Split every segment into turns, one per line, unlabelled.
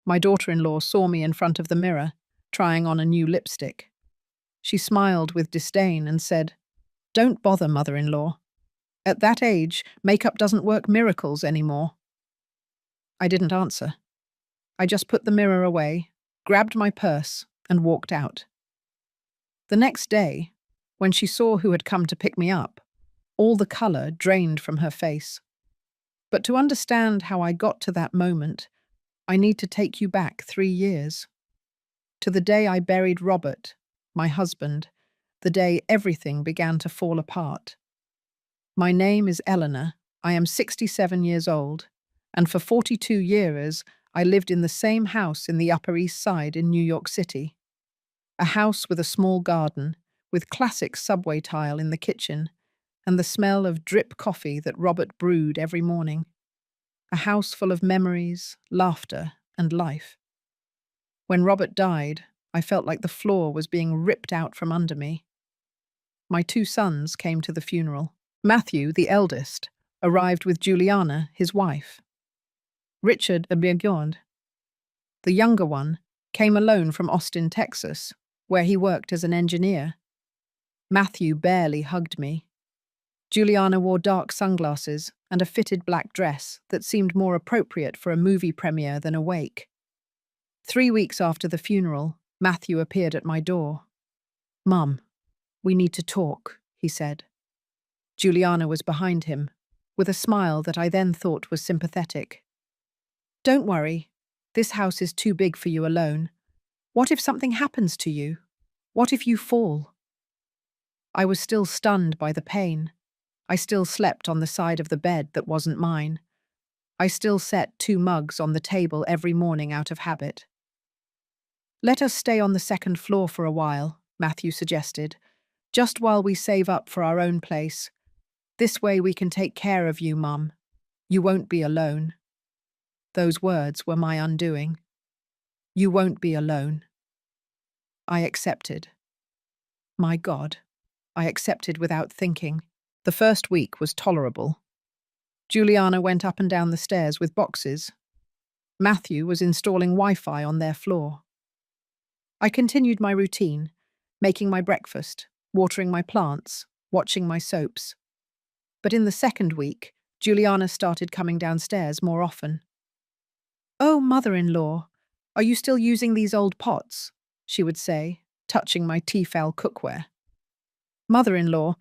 My daughter-in-law saw me in front of the mirror, trying on a new lipstick. She smiled with disdain and said, "Don't bother, mother-in-law. At that age, makeup doesn't work miracles anymore." I didn't answer. I just put the mirror away, grabbed my purse, and walked out. The next day, when she saw who had come to pick me up, all the color drained from her face. But to understand how I got to that moment, I need to take you back 3 years. To the day I buried Robert, my husband, the day everything began to fall apart. My name is Eleanor. I am 67 years old, and for 42 years I lived in the same house in the Upper East Side in New York City. A house with a small garden, with classic subway tile in the kitchen, and the smell of drip coffee that Robert brewed every morning. A house full of memories, laughter, and life. When Robert died, I felt like the floor was being ripped out from under me. My 2 sons came to the funeral. Matthew, the eldest, arrived with Juliana, his wife. Richard Aguirre, the younger one, came alone from Austin, Texas, where he worked as an engineer. Matthew barely hugged me. Juliana wore dark sunglasses and a fitted black dress that seemed more appropriate for a movie premiere than a wake. 3 weeks after the funeral, Matthew appeared at my door. "Mum, we need to talk," he said. Juliana was behind him, with a smile that I then thought was sympathetic. "Don't worry. This house is too big for you alone. What if something happens to you? What if you fall?" I was still stunned by the pain. I still slept on the side of the bed that wasn't mine. I still set 2 mugs on the table every morning out of habit. "Let us stay on the 2nd floor for a while," Matthew suggested, "just while we save up for our own place. This way we can take care of you, Mum. You won't be alone." Those words were my undoing. You won't be alone. I accepted. My God, I accepted without thinking. The first week was tolerable. Juliana went up and down the stairs with boxes. Matthew was installing Wi-Fi on their floor. I continued my routine, making my breakfast, watering my plants, watching my soaps. But in the 2nd week, Juliana started coming downstairs more often. "Oh, mother-in-law, are you still using these old pots?" she would say, touching my Tefal cookware. "Mother-in-law,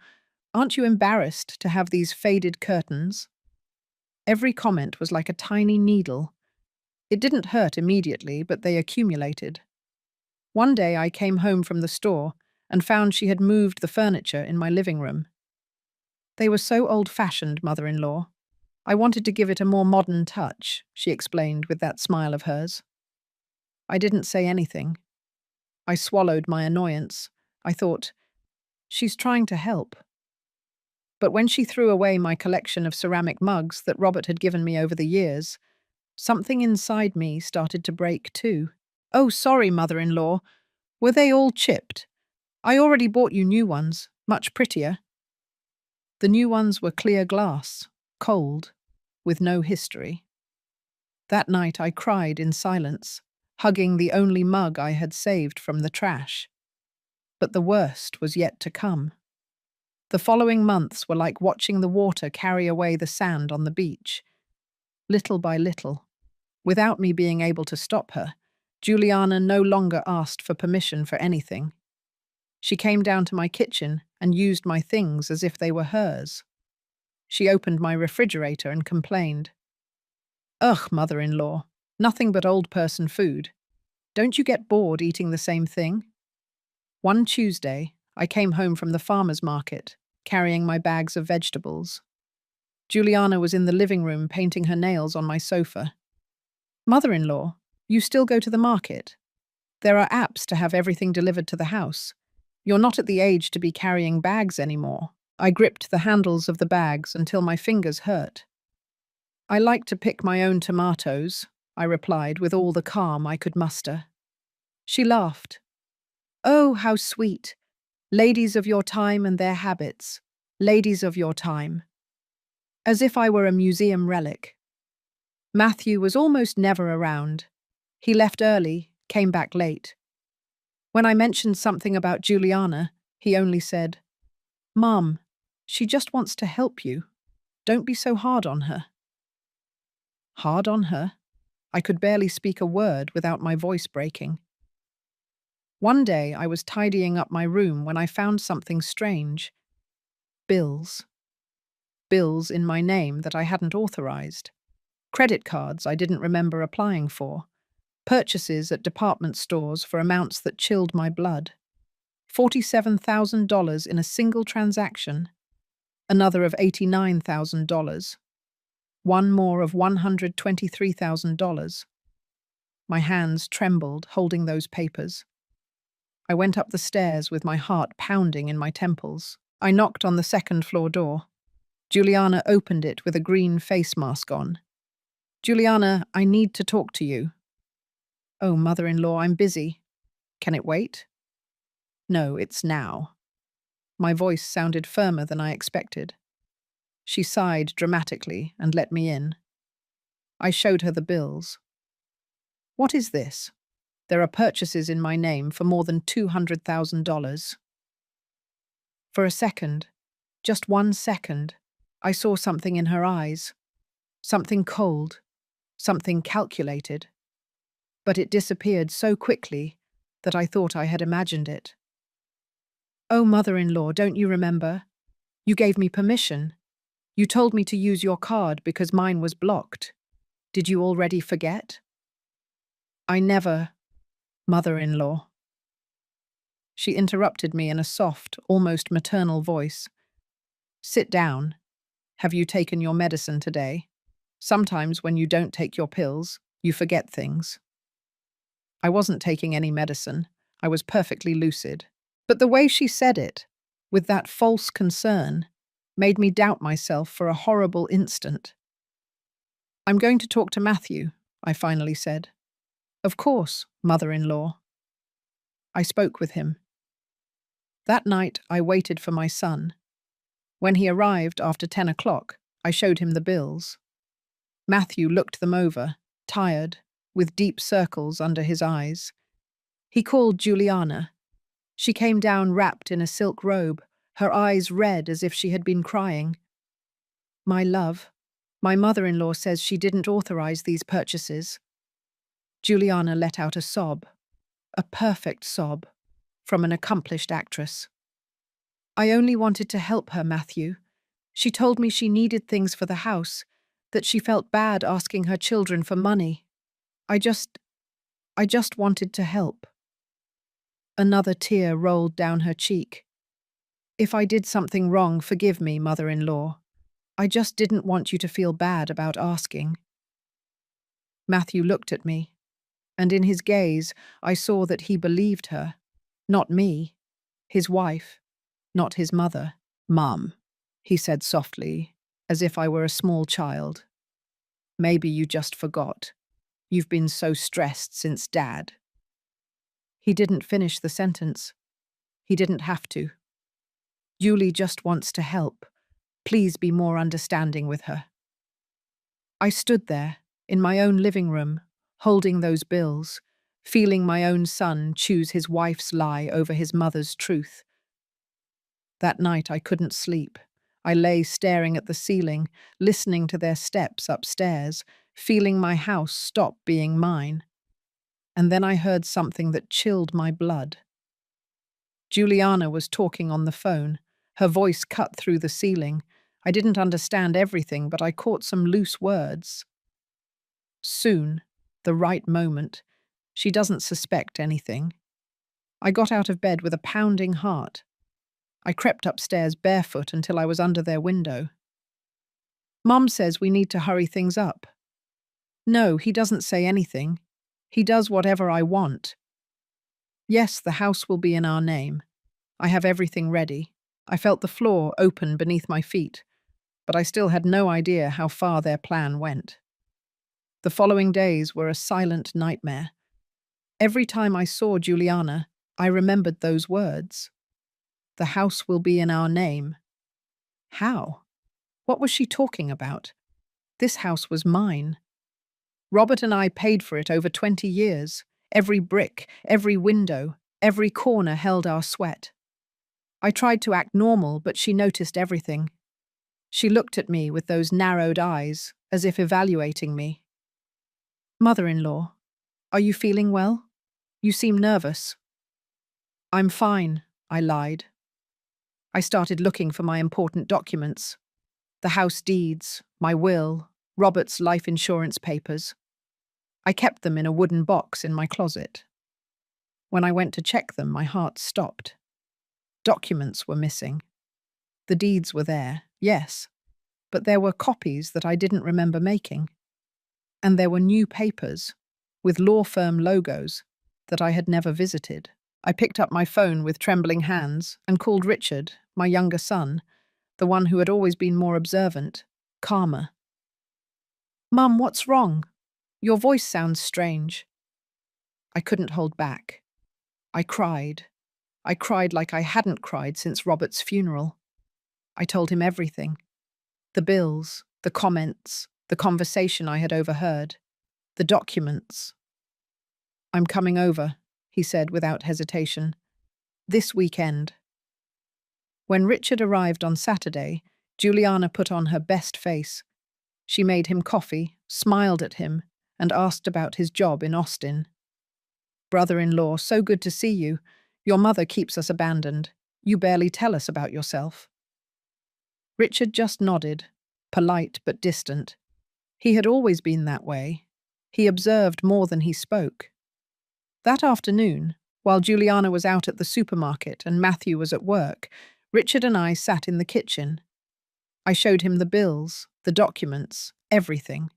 aren't you embarrassed to have these faded curtains?" Every comment was like a tiny needle. It didn't hurt immediately, but they accumulated. One day I came home from the store and found she had moved the furniture in my living room. "They were so old-fashioned, mother-in-law. I wanted to give it a more modern touch," she explained with that smile of hers. I didn't say anything. I swallowed my annoyance. I thought, she's trying to help. But when she threw away my collection of ceramic mugs that Robert had given me over the years, something inside me started to break too. "Oh, sorry, mother-in-law. Were they all chipped? I already bought you new ones, much prettier." The new ones were clear glass, cold, with no history. That night I cried in silence, hugging the only mug I had saved from the trash. But the worst was yet to come. The following months were like watching the water carry away the sand on the beach. Little by little, without me being able to stop her, Juliana no longer asked for permission for anything. She came down to my kitchen and used my things as if they were hers. She opened my refrigerator and complained. "Ugh, mother-in-law, nothing but old person food. Don't you get bored eating the same thing?" One Tuesday, I came home from the farmer's market, carrying my bags of vegetables. Juliana was in the living room painting her nails on my sofa. "Mother-in-law, you still go to the market? There are apps to have everything delivered to the house. You're not at the age to be carrying bags anymore." I gripped the handles of the bags until my fingers hurt. "I like to pick my own tomatoes," I replied with all the calm I could muster. She laughed. "Oh, how sweet. Ladies of your time and their habits. Ladies of your time." As if I were a museum relic. Matthew was almost never around. He left early, came back late. When I mentioned something about Juliana, he only said, "Mom, she just wants to help you. Don't be so hard on her." Hard on her? I could barely speak a word without my voice breaking. One day I was tidying up my room when I found something strange. Bills. Bills in my name that I hadn't authorized. Credit cards I didn't remember applying for. Purchases at department stores for amounts that chilled my blood. $47,000 in a single transaction. Another of $89,000. One more of $123,000. My hands trembled holding those papers. I went up the stairs with my heart pounding in my temples. I knocked on the second-floor door. Juliana opened it with a green face mask on. "Juliana, I need to talk to you." "Oh, mother-in-law, I'm busy. Can it wait?" "No, it's now." My voice sounded firmer than I expected. She sighed dramatically and let me in. I showed her the bills. "What is this?" "There are purchases in my name for more than $200,000. For a second, just 1 second, I saw something in her eyes. Something cold, something calculated. But it disappeared so quickly that I thought I had imagined it. "Oh, mother-in-law, don't you remember? You gave me permission. You told me to use your card because mine was blocked. Did you already forget?" "I never, mother-in-law." She interrupted me in a soft, almost maternal voice. "Sit down. Have you taken your medicine today? Sometimes when you don't take your pills, you forget things." I wasn't taking any medicine. I was perfectly lucid. But the way she said it, with that false concern, made me doubt myself for a horrible instant. "I'm going to talk to Matthew," I finally said. "Of course, mother-in-law." I spoke with him. That night, I waited for my son. When he arrived after 10 o'clock, I showed him the bills. Matthew looked them over, tired, with deep circles under his eyes. He called Juliana. She came down wrapped in a silk robe, her eyes red as if she had been crying. "My love, my mother-in-law says she didn't authorize these purchases." Juliana let out a sob, a perfect sob, from an accomplished actress. "I only wanted to help her, Matthew. She told me she needed things for the house, that she felt bad asking her children for money. I just wanted to help." Another tear rolled down her cheek. "If I did something wrong, forgive me, mother-in-law. I just didn't want you to feel bad about asking." Matthew looked at me, and in his gaze I saw that he believed her, not me, his wife, not his mother. "Mum," he said softly, as if I were a small child. "Maybe you just forgot. You've been so stressed since Dad." He didn't finish the sentence. He didn't have to. "Julie just wants to help. Please be more understanding with her." I stood there, in my own living room, holding those bills, feeling my own son choose his wife's lie over his mother's truth. That night I couldn't sleep. I lay staring at the ceiling, listening to their steps upstairs, feeling my house stop being mine. And then I heard something that chilled my blood. Juliana was talking on the phone, her voice cut through the ceiling. I didn't understand everything, but I caught some loose words. "Soon, the right moment. She doesn't suspect anything." I got out of bed with a pounding heart. I crept upstairs barefoot until I was under their window. "Mum says we need to hurry things up." "No, he doesn't say anything. He does whatever I want." "Yes, the house will be in our name. I have everything ready." I felt the floor open beneath my feet, but I still had no idea how far their plan went. The following days were a silent nightmare. Every time I saw Juliana, I remembered those words. The house will be in our name. How? What was she talking about? This house was mine. Robert and I paid for it over 20 years. Every brick, every window, every corner held our sweat. I tried to act normal, but she noticed everything. She looked at me with those narrowed eyes, as if evaluating me. Mother-in-law, are you feeling well? You seem nervous. I'm fine, I lied. I started looking for my important documents. The house deeds, my will, Robert's life insurance papers. I kept them in a wooden box in my closet. When I went to check them, my heart stopped. Documents were missing. The deeds were there, yes, but there were copies that I didn't remember making. And there were new papers, with law firm logos, that I had never visited. I picked up my phone with trembling hands and called Richard, my younger son, the one who had always been more observant, calmer. Mum, what's wrong? Your voice sounds strange. I couldn't hold back. I cried. I cried like I hadn't cried since Robert's funeral. I told him everything. The bills, the comments, the conversation I had overheard, the documents. I'm coming over, he said without hesitation. This weekend. When Richard arrived on Saturday, Juliana put on her best face. She made him coffee, smiled at him, and asked about his job in Austin. Brother-in-law, so good to see you. Your mother keeps us abandoned. You barely tell us about yourself. Richard just nodded, polite but distant. He had always been that way. He observed more than he spoke. That afternoon, while Juliana was out at the supermarket and Matthew was at work, Richard and I sat in the kitchen. I showed him the bills, the documents, everything.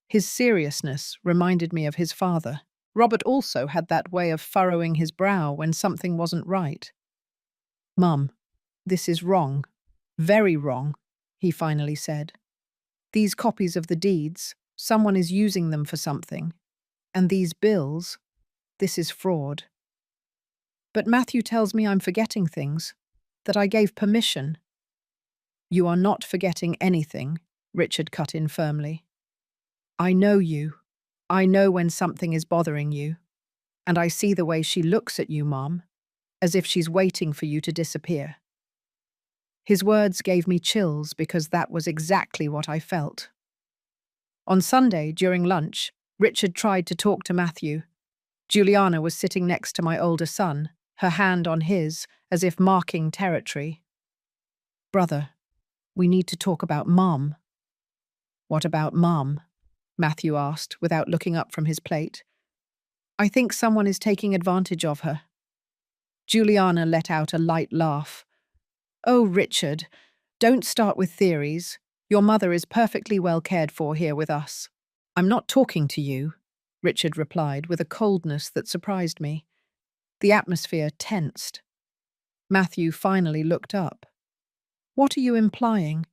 His seriousness reminded me of his father. Robert also had that way of furrowing his brow when something wasn't right. Mum, this is wrong. Very wrong, he finally said. These copies of the deeds, someone is using them for something. And these bills, this is fraud. But Matthew tells me I'm forgetting things, that I gave permission. You are not forgetting anything, Richard cut in firmly. I know you. I know when something is bothering you. And I see the way she looks at you, Mom, as if she's waiting for you to disappear. His words gave me chills because that was exactly what I felt. On Sunday, during lunch, Richard tried to talk to Matthew. Juliana was sitting next to my older son, her hand on his, as if marking territory. Brother, we need to talk about Mom. What about Mom? Matthew asked, without looking up from his plate. I think someone is taking advantage of her. Juliana let out a light laugh. Oh, Richard, don't start with theories. Your mother is perfectly well cared for here with us. I'm not talking to you, Richard replied with a coldness that surprised me. The atmosphere tensed. Matthew finally looked up. What are you implying?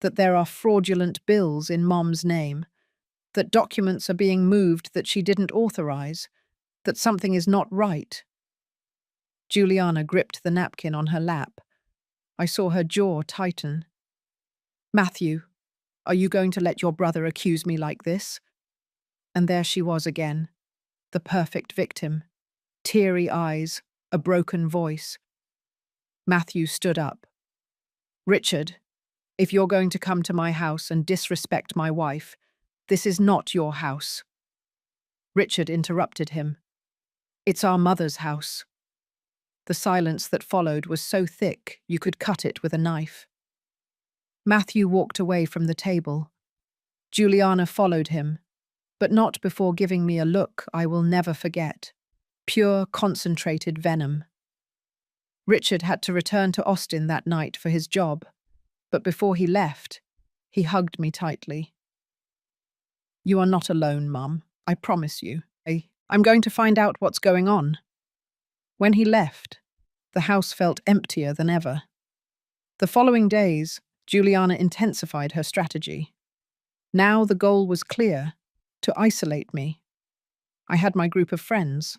That there are fraudulent bills in Mom's name? That documents are being moved that she didn't authorize? That something is not right? Juliana gripped the napkin on her lap. I saw her jaw tighten. Matthew, are you going to let your brother accuse me like this? And there she was again, the perfect victim. Teary eyes, a broken voice. Matthew stood up. Richard, if you're going to come to my house and disrespect my wife, this is not your house. Richard interrupted him. It's our mother's house. The silence that followed was so thick you could cut it with a knife. Matthew walked away from the table. Juliana followed him, but not before giving me a look I will never forget. Pure, concentrated venom. Richard had to return to Austin that night for his job, but before he left, he hugged me tightly. You are not alone, Mum, I promise you. I'm going to find out what's going on. When he left, the house felt emptier than ever. The following days, Juliana intensified her strategy. Now the goal was clear, to isolate me. I had my group of friends.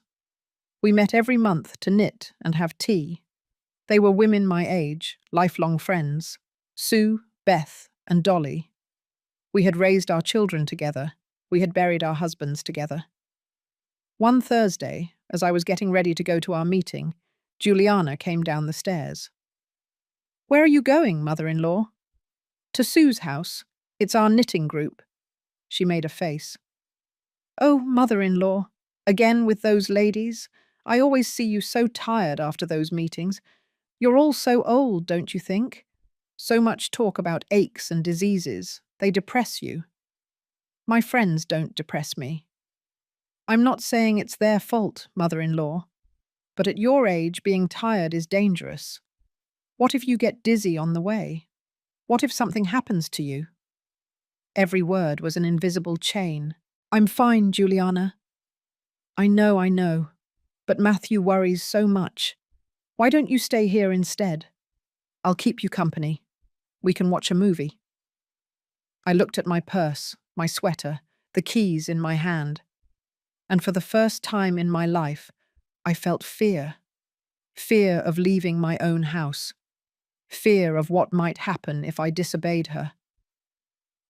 We met every month to knit and have tea. They were women my age, lifelong friends, Sue, Beth, and Dolly. We had raised our children together, We had buried our husbands together. One Thursday, as I was getting ready to go to our meeting, Juliana came down the stairs. "Where are you going, mother-in-law?" "To Sue's house. It's our knitting group." She made a face. "Oh, mother-in-law, again with those ladies? I always see you so tired after those meetings. You're all so old, don't you think? So much talk about aches and diseases. They depress you." "My friends don't depress me." "I'm not saying it's their fault, mother-in-law, but at your age, being tired is dangerous. What if you get dizzy on the way? What if something happens to you?" Every word was an invisible chain. "I'm fine, Juliana." I know, but Matthew worries so much. Why don't you stay here instead? I'll keep you company. We can watch a movie." I looked at my purse, my sweater, the keys in my hand, and for the first time in my life, I felt fear. Fear of leaving my own house. Fear of what might happen if I disobeyed her.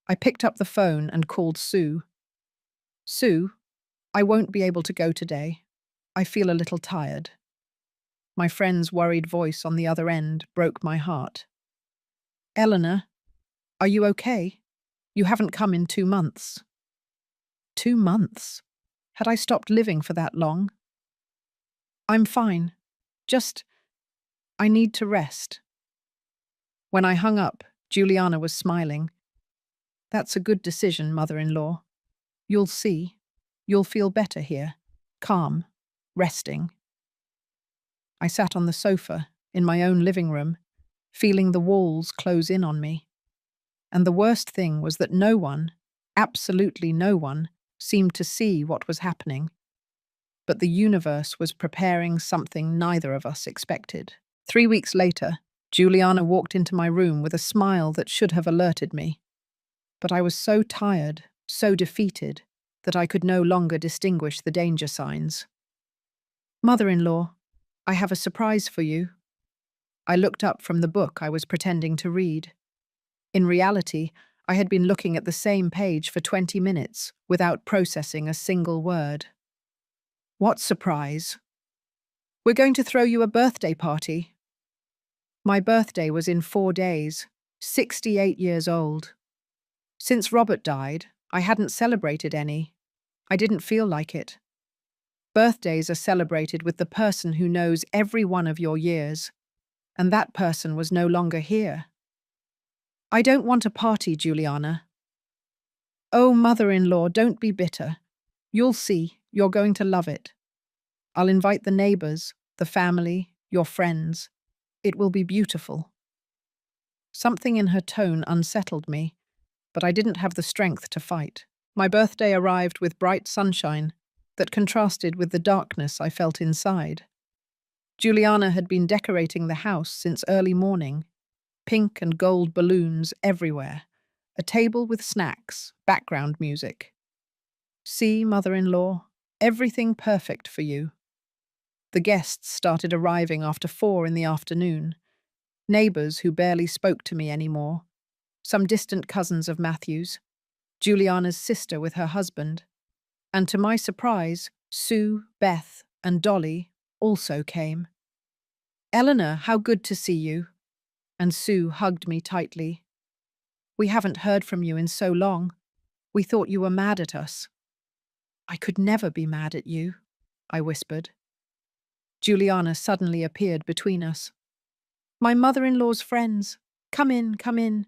I picked up the phone and called Sue. "Sue, I won't be able to go today. I feel a little tired." My friend's worried voice on the other end broke my heart. "Eleanor, are you okay? You haven't come in 2 months." 2 months? Had I stopped living for that long? "I'm fine. Just, I need to rest." When I hung up, Juliana was smiling. "That's a good decision, mother-in-law. You'll see. You'll feel better here. Calm. Resting." I sat on the sofa, in my own living room, feeling the walls close in on me. And the worst thing was that no one, absolutely no one, seemed to see what was happening. But the universe was preparing something neither of us expected. 3 weeks later, Juliana walked into my room with a smile that should have alerted me. But I was so tired, so defeated, that I could no longer distinguish the danger signs. "Mother-in-law, I have a surprise for you." I looked up from the book I was pretending to read. In reality, I had been looking at the same page for 20 minutes without processing a single word. "What surprise?" "We're going to throw you a birthday party." My birthday was in 4 days, 68 years old. Since Robert died, I hadn't celebrated any. I didn't feel like it. Birthdays are celebrated with the person who knows every one of your years, and that person was no longer here. "I don't want a party, Juliana." "Oh, mother-in-law, don't be bitter. You'll see, you're going to love it. I'll invite the neighbors, the family, your friends. It will be beautiful." Something in her tone unsettled me, but I didn't have the strength to fight. My birthday arrived with bright sunshine that contrasted with the darkness I felt inside. Juliana had been decorating the house since early morning. Pink and gold balloons everywhere. A table with snacks, background music. "See, mother-in-law, everything perfect for you." The guests started arriving after 4 in the afternoon. Neighbors who barely spoke to me anymore. Some distant cousins of Matthew's. Juliana's sister with her husband. And to my surprise, Sue, Beth, and Dolly also came. "Eleanor, how good to see you." And Sue hugged me tightly. "We haven't heard from you in so long. We thought you were mad at us." "I could never be mad at you," I whispered. Juliana suddenly appeared between us. "My mother-in-law's friends. Come in, come in.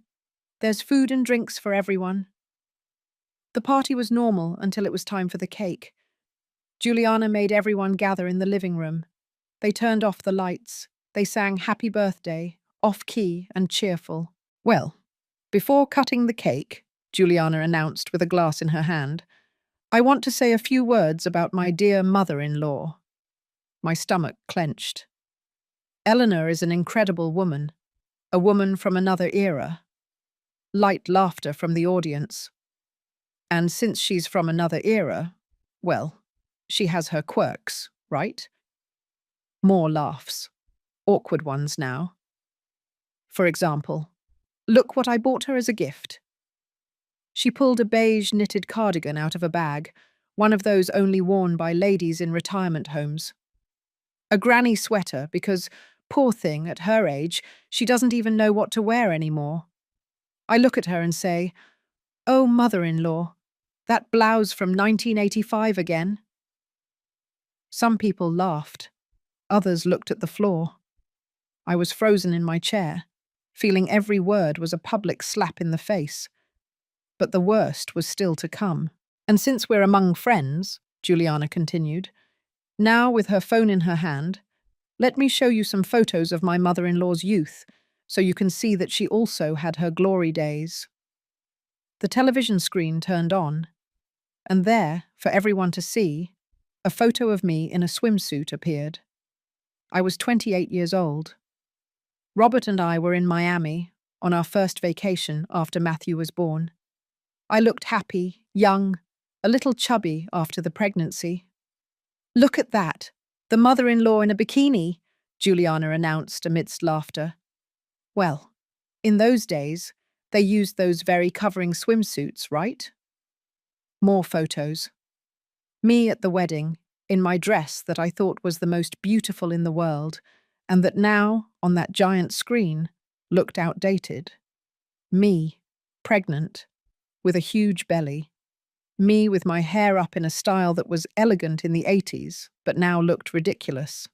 There's food and drinks for everyone." The party was normal until it was time for the cake. Juliana made everyone gather in the living room. They turned off the lights. They sang Happy Birthday, off-key and cheerful. "Well, before cutting the cake," Juliana announced with a glass in her hand, "I want to say a few words about my dear mother-in-law." My stomach clenched. Eleanor is an incredible woman, a woman from another era. Light laughter from the audience. And since she's from another era, well, she has her quirks, right? More laughs. Awkward ones now. For example, "Look what I bought her as a gift." She pulled a beige knitted cardigan out of a bag, one of those only worn by ladies in retirement homes. A granny sweater because, poor thing, at her age, she doesn't even know what to wear anymore. I look at her and say, "Oh, mother-in-law, that blouse from 1985 again?" Some people laughed. Others looked at the floor. I was frozen in my chair, feeling every word was a public slap in the face. But the worst was still to come. "And since we're among friends," Juliana continued, now with her phone in her hand, "let me show you some photos of my mother-in-law's youth, so you can see that she also had her glory days." The television screen turned on, and there, for everyone to see, a photo of me in a swimsuit appeared. I was 28 years old. Robert and I were in Miami on our first vacation after Matthew was born. I looked happy, young, a little chubby after the pregnancy. "Look at that! The mother-in-law in a bikini," Juliana announced amidst laughter. Well, in those days, they used those very covering swimsuits, right? More photos. Me at the wedding, in my dress that I thought was the most beautiful in the world, and that now, on that giant screen, looked outdated. Me, pregnant, with a huge belly. Me with my hair up in a style that was elegant in the 80s, but now looked ridiculous.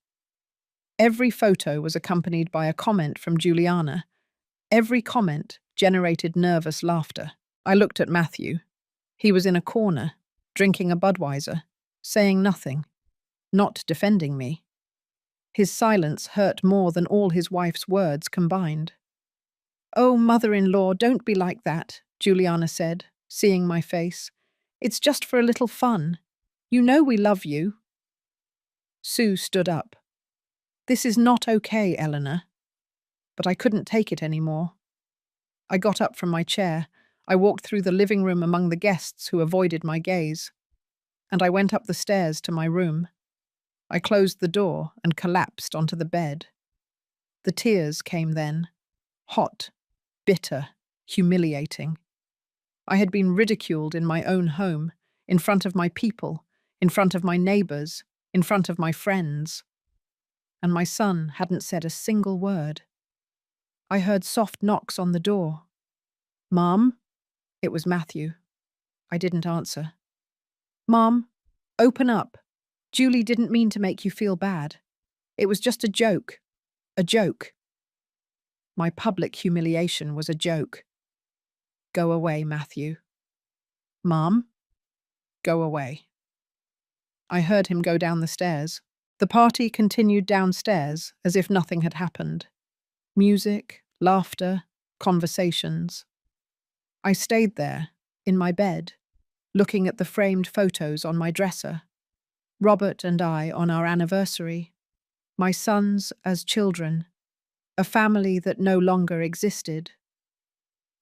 Every photo was accompanied by a comment from Juliana. Every comment generated nervous laughter. I looked at Matthew. He was in a corner, drinking a Budweiser, saying nothing, not defending me. His silence hurt more than all his wife's words combined. "Oh, mother-in-law, don't be like that," Juliana said, seeing my face. "It's just for a little fun. You know we love you." Sue stood up. "This is not okay, Eleanor." But I couldn't take it anymore. I got up from my chair. I walked through the living room among the guests who avoided my gaze. And I went up the stairs to my room. I closed the door and collapsed onto the bed. The tears came then. Hot, bitter, humiliating. I had been ridiculed in my own home, in front of my people, in front of my neighbors, in front of my friends. And my son hadn't said a single word. I heard soft knocks on the door. "Mom?" It was Matthew. I didn't answer. "Mom, open up. Julie didn't mean to make you feel bad. It was just a joke. A joke." My public humiliation was a joke. "Go away, Matthew." "Mom?" "Go away." I heard him go down the stairs. The party continued downstairs as if nothing had happened. Music, laughter, conversations. I stayed there, in my bed, looking at the framed photos on my dresser. Robert and I on our anniversary. My sons as children. A family that no longer existed.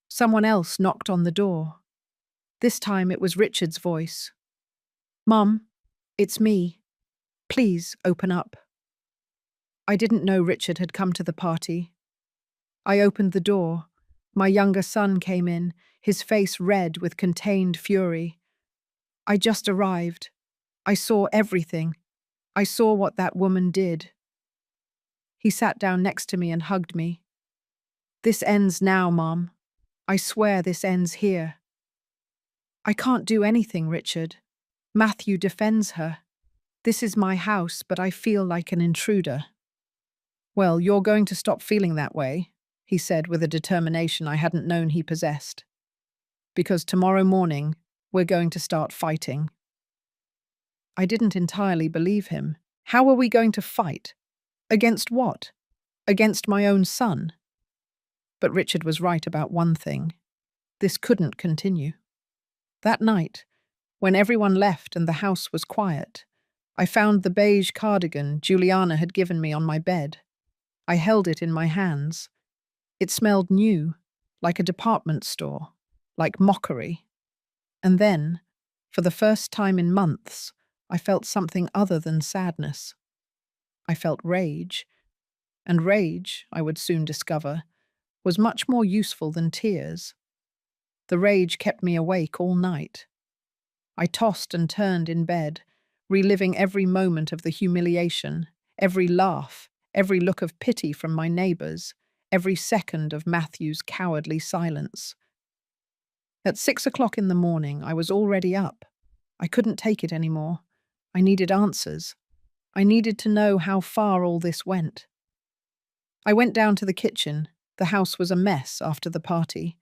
Someone else knocked on the door. This time it was Richard's voice. "Mum, it's me. Please open up." I didn't know Richard had come to the party. I opened the door. My younger son came in, his face red with contained fury. "I just arrived. I saw everything. I saw what that woman did." He sat down next to me and hugged me. "This ends now, Mom. I swear this ends here." "I can't do anything, Richard. Matthew defends her. This is my house, but I feel like an intruder." "Well, you're going to stop feeling that way," he said with a determination I hadn't known he possessed. "Because tomorrow morning, we're going to start fighting." I didn't entirely believe him. How were we going to fight? Against what? Against my own son? But Richard was right about one thing. This couldn't continue. That night, when everyone left and the house was quiet, I found the beige cardigan Juliana had given me on my bed. I held it in my hands. It smelled new, like a department store, like mockery. And then, for the first time in months, I felt something other than sadness. I felt rage. And rage, I would soon discover, was much more useful than tears. The rage kept me awake all night. I tossed and turned in bed, reliving every moment of the humiliation, every laugh, every look of pity from my neighbours, every second of Matthew's cowardly silence. At 6 o'clock in the morning, I was already up. I couldn't take it anymore. I needed answers. I needed to know how far all this went. I went down to the kitchen. The house was a mess after the party.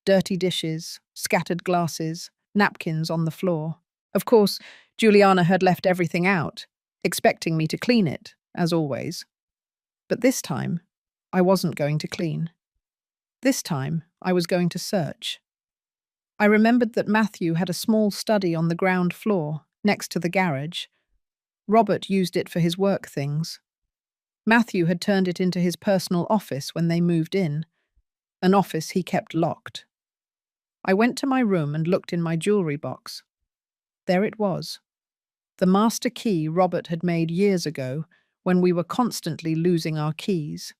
Dirty dishes, scattered glasses, napkins on the floor. Of course, Juliana had left everything out, expecting me to clean it, as always. But this time, I wasn't going to clean. This time, I was going to search. I remembered that Matthew had a small study on the ground floor, next to the garage. Robert used it for his work things. Matthew had turned it into his personal office when they moved in, an office he kept locked. I went to my room and looked in my jewellery box. There it was. The master key Robert had made years ago when we were constantly losing our keys.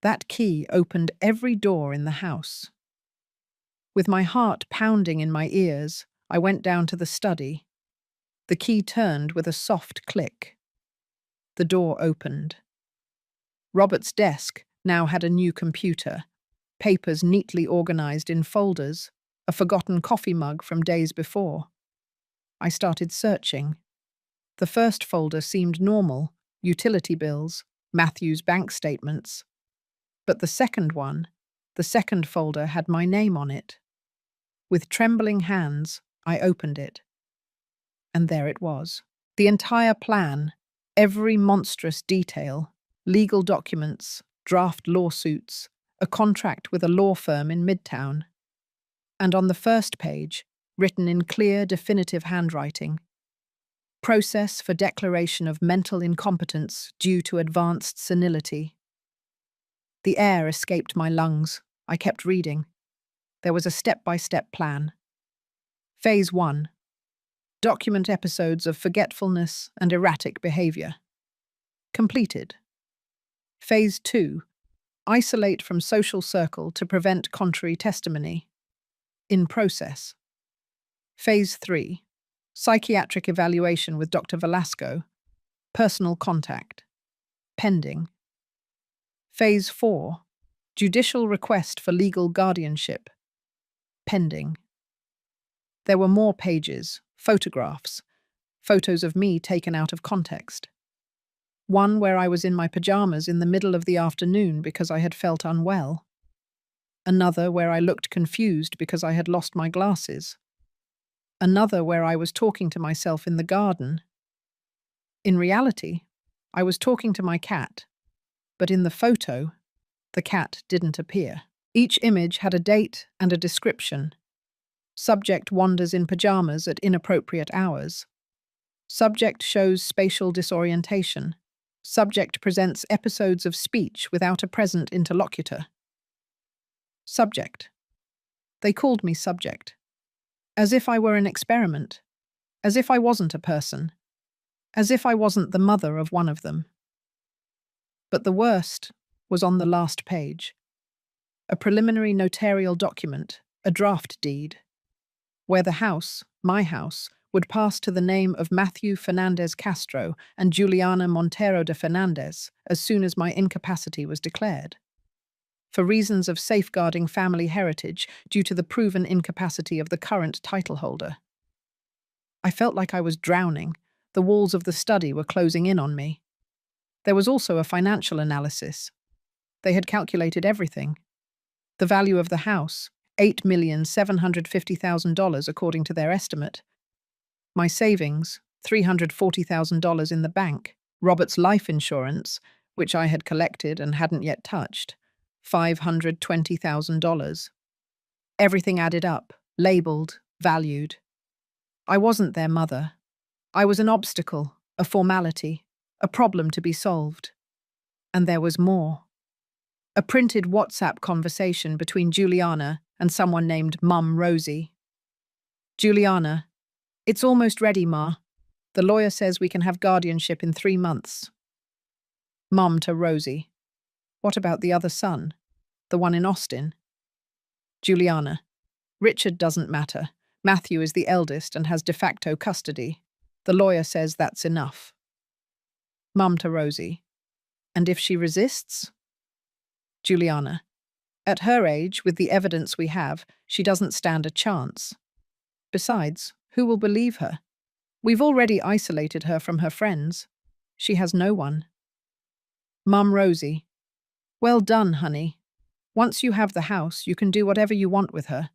That key opened every door in the house. With my heart pounding in my ears, I went down to the study. The key turned with a soft click. The door opened. Robert's desk now had a new computer, papers neatly organized in folders, a forgotten coffee mug from days before. I started searching. The first folder seemed normal, utility bills, Matthew's bank statements. But the second folder had my name on it. With trembling hands, I opened it. And there it was. The entire plan, every monstrous detail, legal documents, draft lawsuits, a contract with a law firm in Midtown. And on the first page, written in clear, definitive handwriting, process for declaration of mental incompetence due to advanced senility. The air escaped my lungs. I kept reading. There was a step-by-step plan. Phase 1. Document episodes of forgetfulness and erratic behavior. Completed. Phase 2. Isolate from social circle to prevent contrary testimony. In process. Phase 3. Psychiatric evaluation with Dr. Velasco. Personal contact. Pending. Phase 4. Judicial request for legal guardianship. Pending. There were more pages, photographs, photos of me taken out of context. One where I was in my pajamas in the middle of the afternoon because I had felt unwell. Another where I looked confused because I had lost my glasses. Another where I was talking to myself in the garden. In reality, I was talking to my cat, but in the photo, the cat didn't appear. Each image had a date and a description. Subject wanders in pajamas at inappropriate hours. Subject shows spatial disorientation. Subject presents episodes of speech without a present interlocutor. Subject. They called me subject. As if I were an experiment. As if I wasn't a person. As if I wasn't the mother of one of them. But the worst was on the last page. A preliminary notarial document, a draft deed, where the house, my house, would pass to the name of Matthew Fernandez Castro and Juliana Montero de Fernandez as soon as my incapacity was declared. For reasons of safeguarding family heritage due to the proven incapacity of the current title holder. I felt like I was drowning. The walls of the study were closing in on me. There was also a financial analysis. They had calculated everything. The value of the house, $8,750,000 according to their estimate. My savings, $340,000 in the bank. Robert's life insurance, which I had collected and hadn't yet touched, $520,000. Everything added up, labelled, valued. I wasn't their mother. I was an obstacle, a formality, a problem to be solved. And there was more. A printed WhatsApp conversation between Juliana and someone named Mum Rosie. Juliana, it's almost ready, Ma. The lawyer says we can have guardianship in 3 months. Mum to Rosie. What about the other son? The one in Austin? Juliana. Richard doesn't matter. Matthew is the eldest and has de facto custody. The lawyer says that's enough. Mum to Rosie. And if she resists? Juliana. At her age, with the evidence we have, she doesn't stand a chance. Besides, who will believe her? We've already isolated her from her friends. She has no one. Mum Rosie. Well done, honey. Once you have the house, you can do whatever you want with her.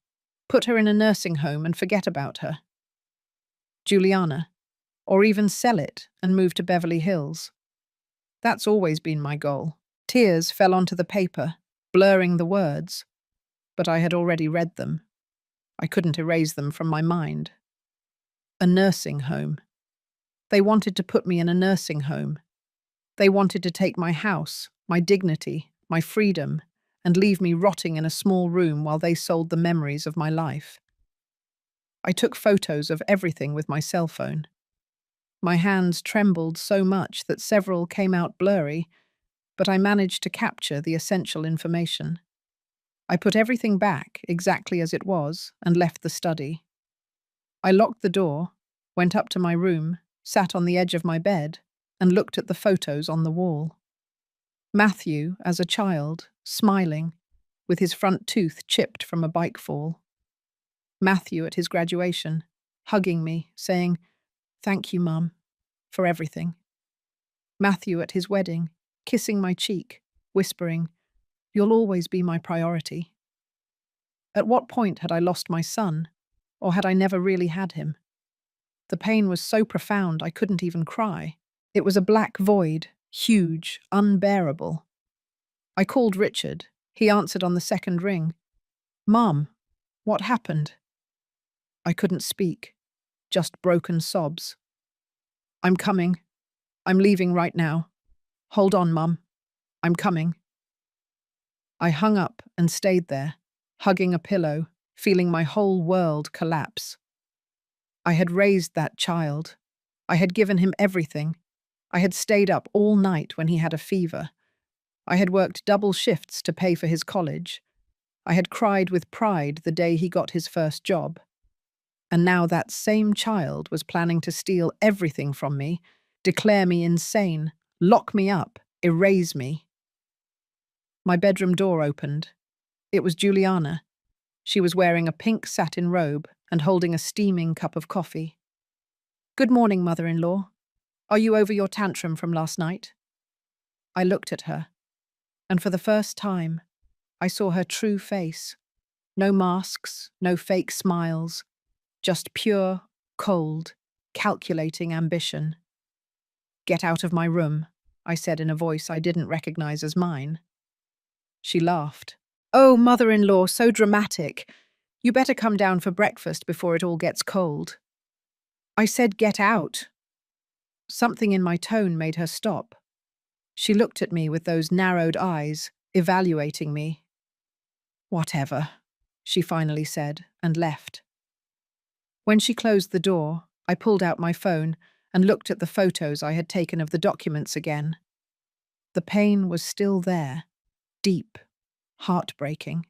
Put her in a nursing home and forget about her. Juliana. Or even sell it and move to Beverly Hills. That's always been my goal. Tears fell onto the paper, blurring the words. But I had already read them. I couldn't erase them from my mind. A nursing home. They wanted to put me in a nursing home. They wanted to take my house, my dignity, my freedom, and leave me rotting in a small room while they sold the memories of my life. I took photos of everything with my cell phone. My hands trembled so much that several came out blurry, but I managed to capture the essential information. I put everything back exactly as it was and left the study. I locked the door, went up to my room, sat on the edge of my bed, and looked at the photos on the wall. Matthew, as a child, smiling, with his front tooth chipped from a bike fall. Matthew at his graduation, hugging me, saying, "Thank you, Mum, for everything." Matthew at his wedding, kissing my cheek, whispering, "You'll always be my priority." At what point had I lost my son, or had I never really had him? The pain was so profound I couldn't even cry. It was a black void, huge, unbearable. I called Richard. He answered on the second ring. "Mom, what happened?" I couldn't speak, just broken sobs. "I'm coming. I'm leaving right now. Hold on, Mum. I'm coming." I hung up and stayed there, hugging a pillow, feeling my whole world collapse. I had raised that child. I had given him everything. I had stayed up all night when he had a fever. I had worked double shifts to pay for his college. I had cried with pride the day he got his first job. And now that same child was planning to steal everything from me, declare me insane, lock me up, erase me. My bedroom door opened. It was Juliana. She was wearing a pink satin robe and holding a steaming cup of coffee. "Good morning, mother-in-law. Are you over your tantrum from last night?" I looked at her, and for the first time, I saw her true face. No masks, no fake smiles, just pure, cold, calculating ambition. "Get out of my room," I said in a voice I didn't recognize as mine. She laughed. "Oh, mother-in-law, so dramatic. You better come down for breakfast before it all gets cold." I said, "Get out." Something in my tone made her stop. She looked at me with those narrowed eyes, evaluating me. "Whatever," she finally said, and left. When she closed the door, I pulled out my phone and looked at the photos I had taken of the documents again. The pain was still there, deep, heartbreaking.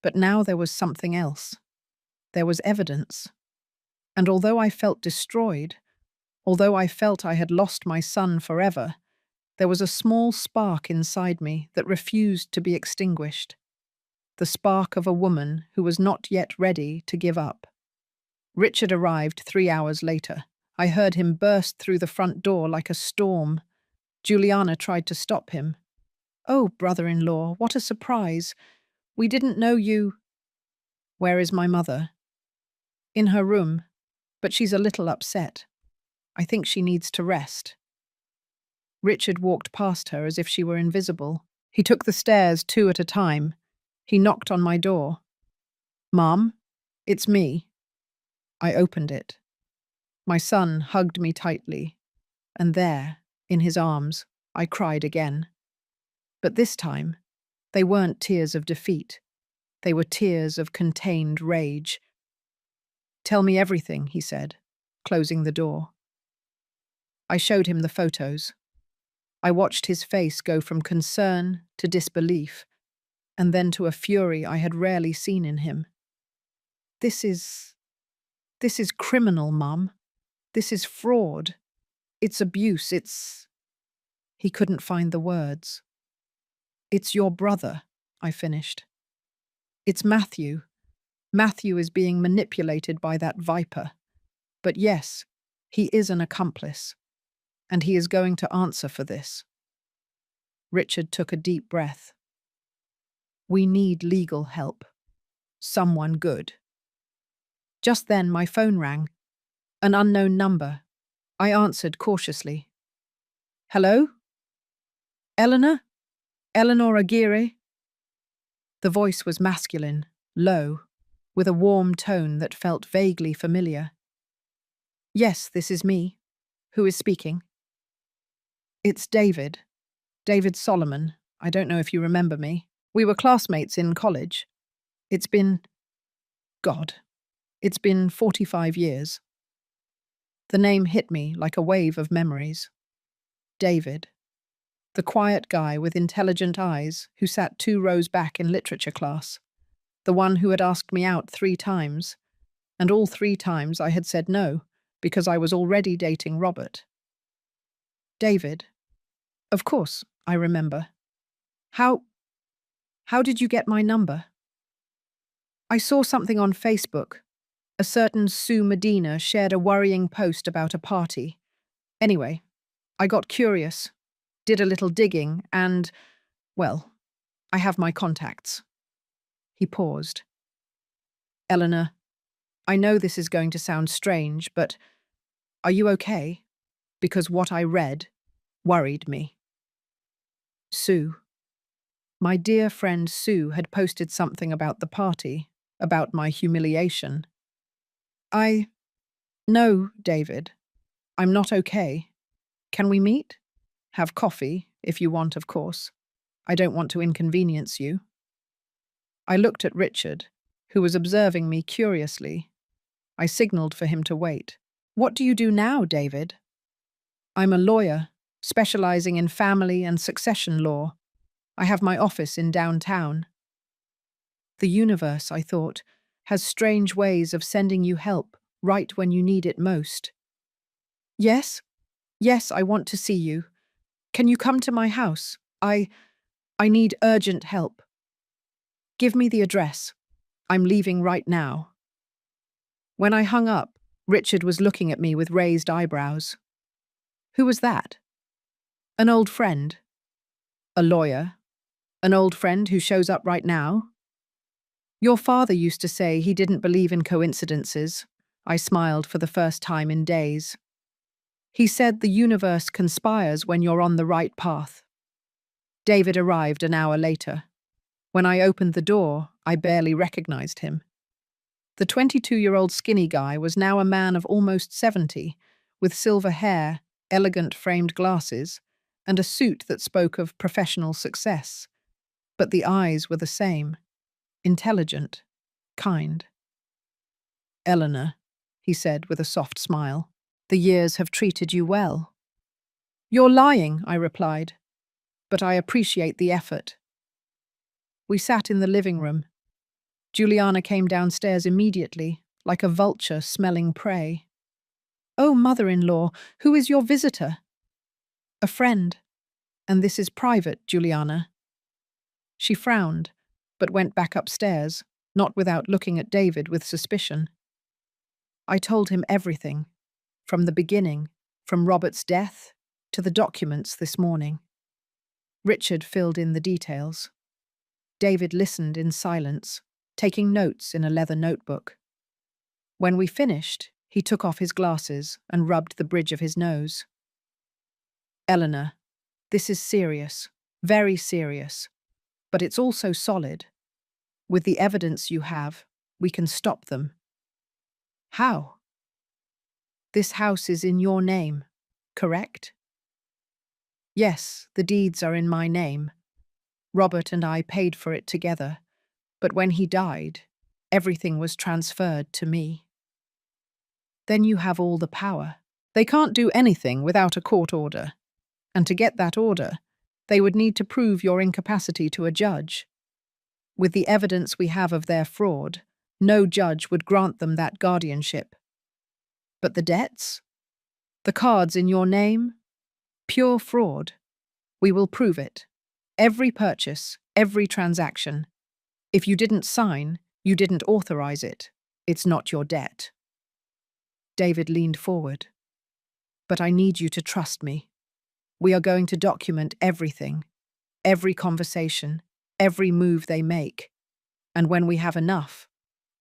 But now there was something else. There was evidence. And although I felt destroyed, although I felt I had lost my son forever, there was a small spark inside me that refused to be extinguished. The spark of a woman who was not yet ready to give up. Richard arrived 3 hours later. I heard him burst through the front door like a storm. Juliana tried to stop him. "Oh, brother-in-law, what a surprise. We didn't know you." "Where is my mother?" "In her room, but she's a little upset. I think she needs to rest." Richard walked past her as if she were invisible. He took the stairs 2 at a time. He knocked on my door. "Mom, it's me." I opened it. My son hugged me tightly, and there, in his arms, I cried again. But this time, they weren't tears of defeat. They were tears of contained rage. "Tell me everything," he said, closing the door. I showed him the photos. I watched his face go from concern to disbelief, and then to a fury I had rarely seen in him. This is criminal, Mum. This is fraud. It's abuse. He couldn't find the words. It's your brother, I finished. It's Matthew. Matthew is being manipulated by that viper. But yes, he is an accomplice, and he is going to answer for this. Richard took a deep breath. We need legal help. Someone good. Just then my phone rang. An unknown number. I answered cautiously. Hello? Eleanor? Eleanor Aguirre? The voice was masculine, low, with a warm tone that felt vaguely familiar. Yes, this is me. Who is speaking? It's David. David Solomon. I don't know if you remember me. We were classmates in college. It's been 45 years. The name hit me like a wave of memories. David. The quiet guy with intelligent eyes who sat 2 rows back in literature class. The one who had asked me out 3 times. And all 3 times I had said no, because I was already dating Robert. David. Of course, I remember. How did you get my number? I saw something on Facebook. A certain Sue Medina shared a worrying post about a party. Anyway, I got curious, did a little digging, and, well, I have my contacts. He paused. Eleanor, I know this is going to sound strange, but are you okay? Because what I read worried me. Sue. My dear friend Sue had posted something about the party, about my humiliation. No, David. I'm not okay. Can we meet? Have coffee, if you want, of course. I don't want to inconvenience you. I looked at Richard, who was observing me curiously. I signaled for him to wait. What do you do now, David? I'm a lawyer, specializing in family and succession law. I have my office in downtown. The universe, I thought, has strange ways of sending you help right when you need it most. Yes, I want to see you. Can you come to my house? I need urgent help. Give me the address. I'm leaving right now. When I hung up, Richard was looking at me with raised eyebrows. Who was that? An old friend. A lawyer. An old friend who shows up right now? Your father used to say he didn't believe in coincidences. I smiled for the first time in days. He said the universe conspires when you're on the right path. David arrived an hour later. When I opened the door, I barely recognized him. The 22-year-old skinny guy was now a man of almost 70, with silver hair, elegant framed glasses, and a suit that spoke of professional success. But the eyes were the same. Intelligent. Kind. Eleanor, he said with a soft smile, the years have treated you well. You're lying, I replied, but I appreciate the effort. We sat in the living room. Juliana came downstairs immediately, like a vulture smelling prey. Oh, mother-in-law, who is your visitor? A friend. And this is private, Juliana. She frowned, but went back upstairs, not without looking at David with suspicion. I told him everything, from the beginning, from Robert's death to the documents this morning. Richard filled in the details. David listened in silence, taking notes in a leather notebook. When we finished, he took off his glasses and rubbed the bridge of his nose. Eleanor, this is serious, very serious, but it's also solid. With the evidence you have, we can stop them. How? This house is in your name, correct? Yes, the deeds are in my name. Robert and I paid for it together, but when he died, everything was transferred to me. Then you have all the power. They can't do anything without a court order. And to get that order, they would need to prove your incapacity to a judge. With the evidence we have of their fraud, No judge would grant them that guardianship. But the debts? The cards in your name? Pure fraud. We will prove it. Every purchase, every transaction. If you didn't sign, you didn't authorize it. It's not your debt. David leaned forward. But I need you to trust me. We are going to document everything, every conversation, every move they make. And when we have enough,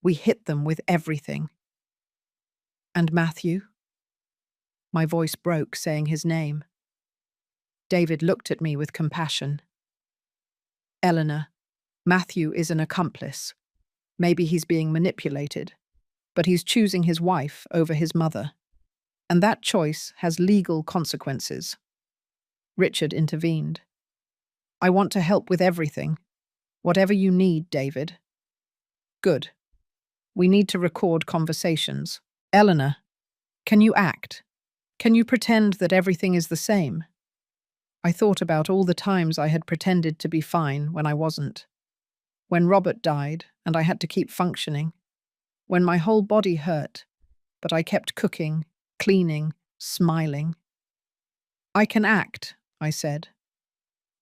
we hit them with everything. And Matthew? My voice broke, saying his name. David looked at me with compassion. Eleanor, Matthew is an accomplice. Maybe he's being manipulated, but he's choosing his wife over his mother. And that choice has legal consequences. Richard intervened. I want to help with everything. Whatever you need, David. Good. We need to record conversations. Eleanor, can you act? Can you pretend that everything is the same? I thought about all the times I had pretended to be fine when I wasn't. When Robert died and I had to keep functioning. When my whole body hurt, but I kept cooking, cleaning, smiling. I can act, I said.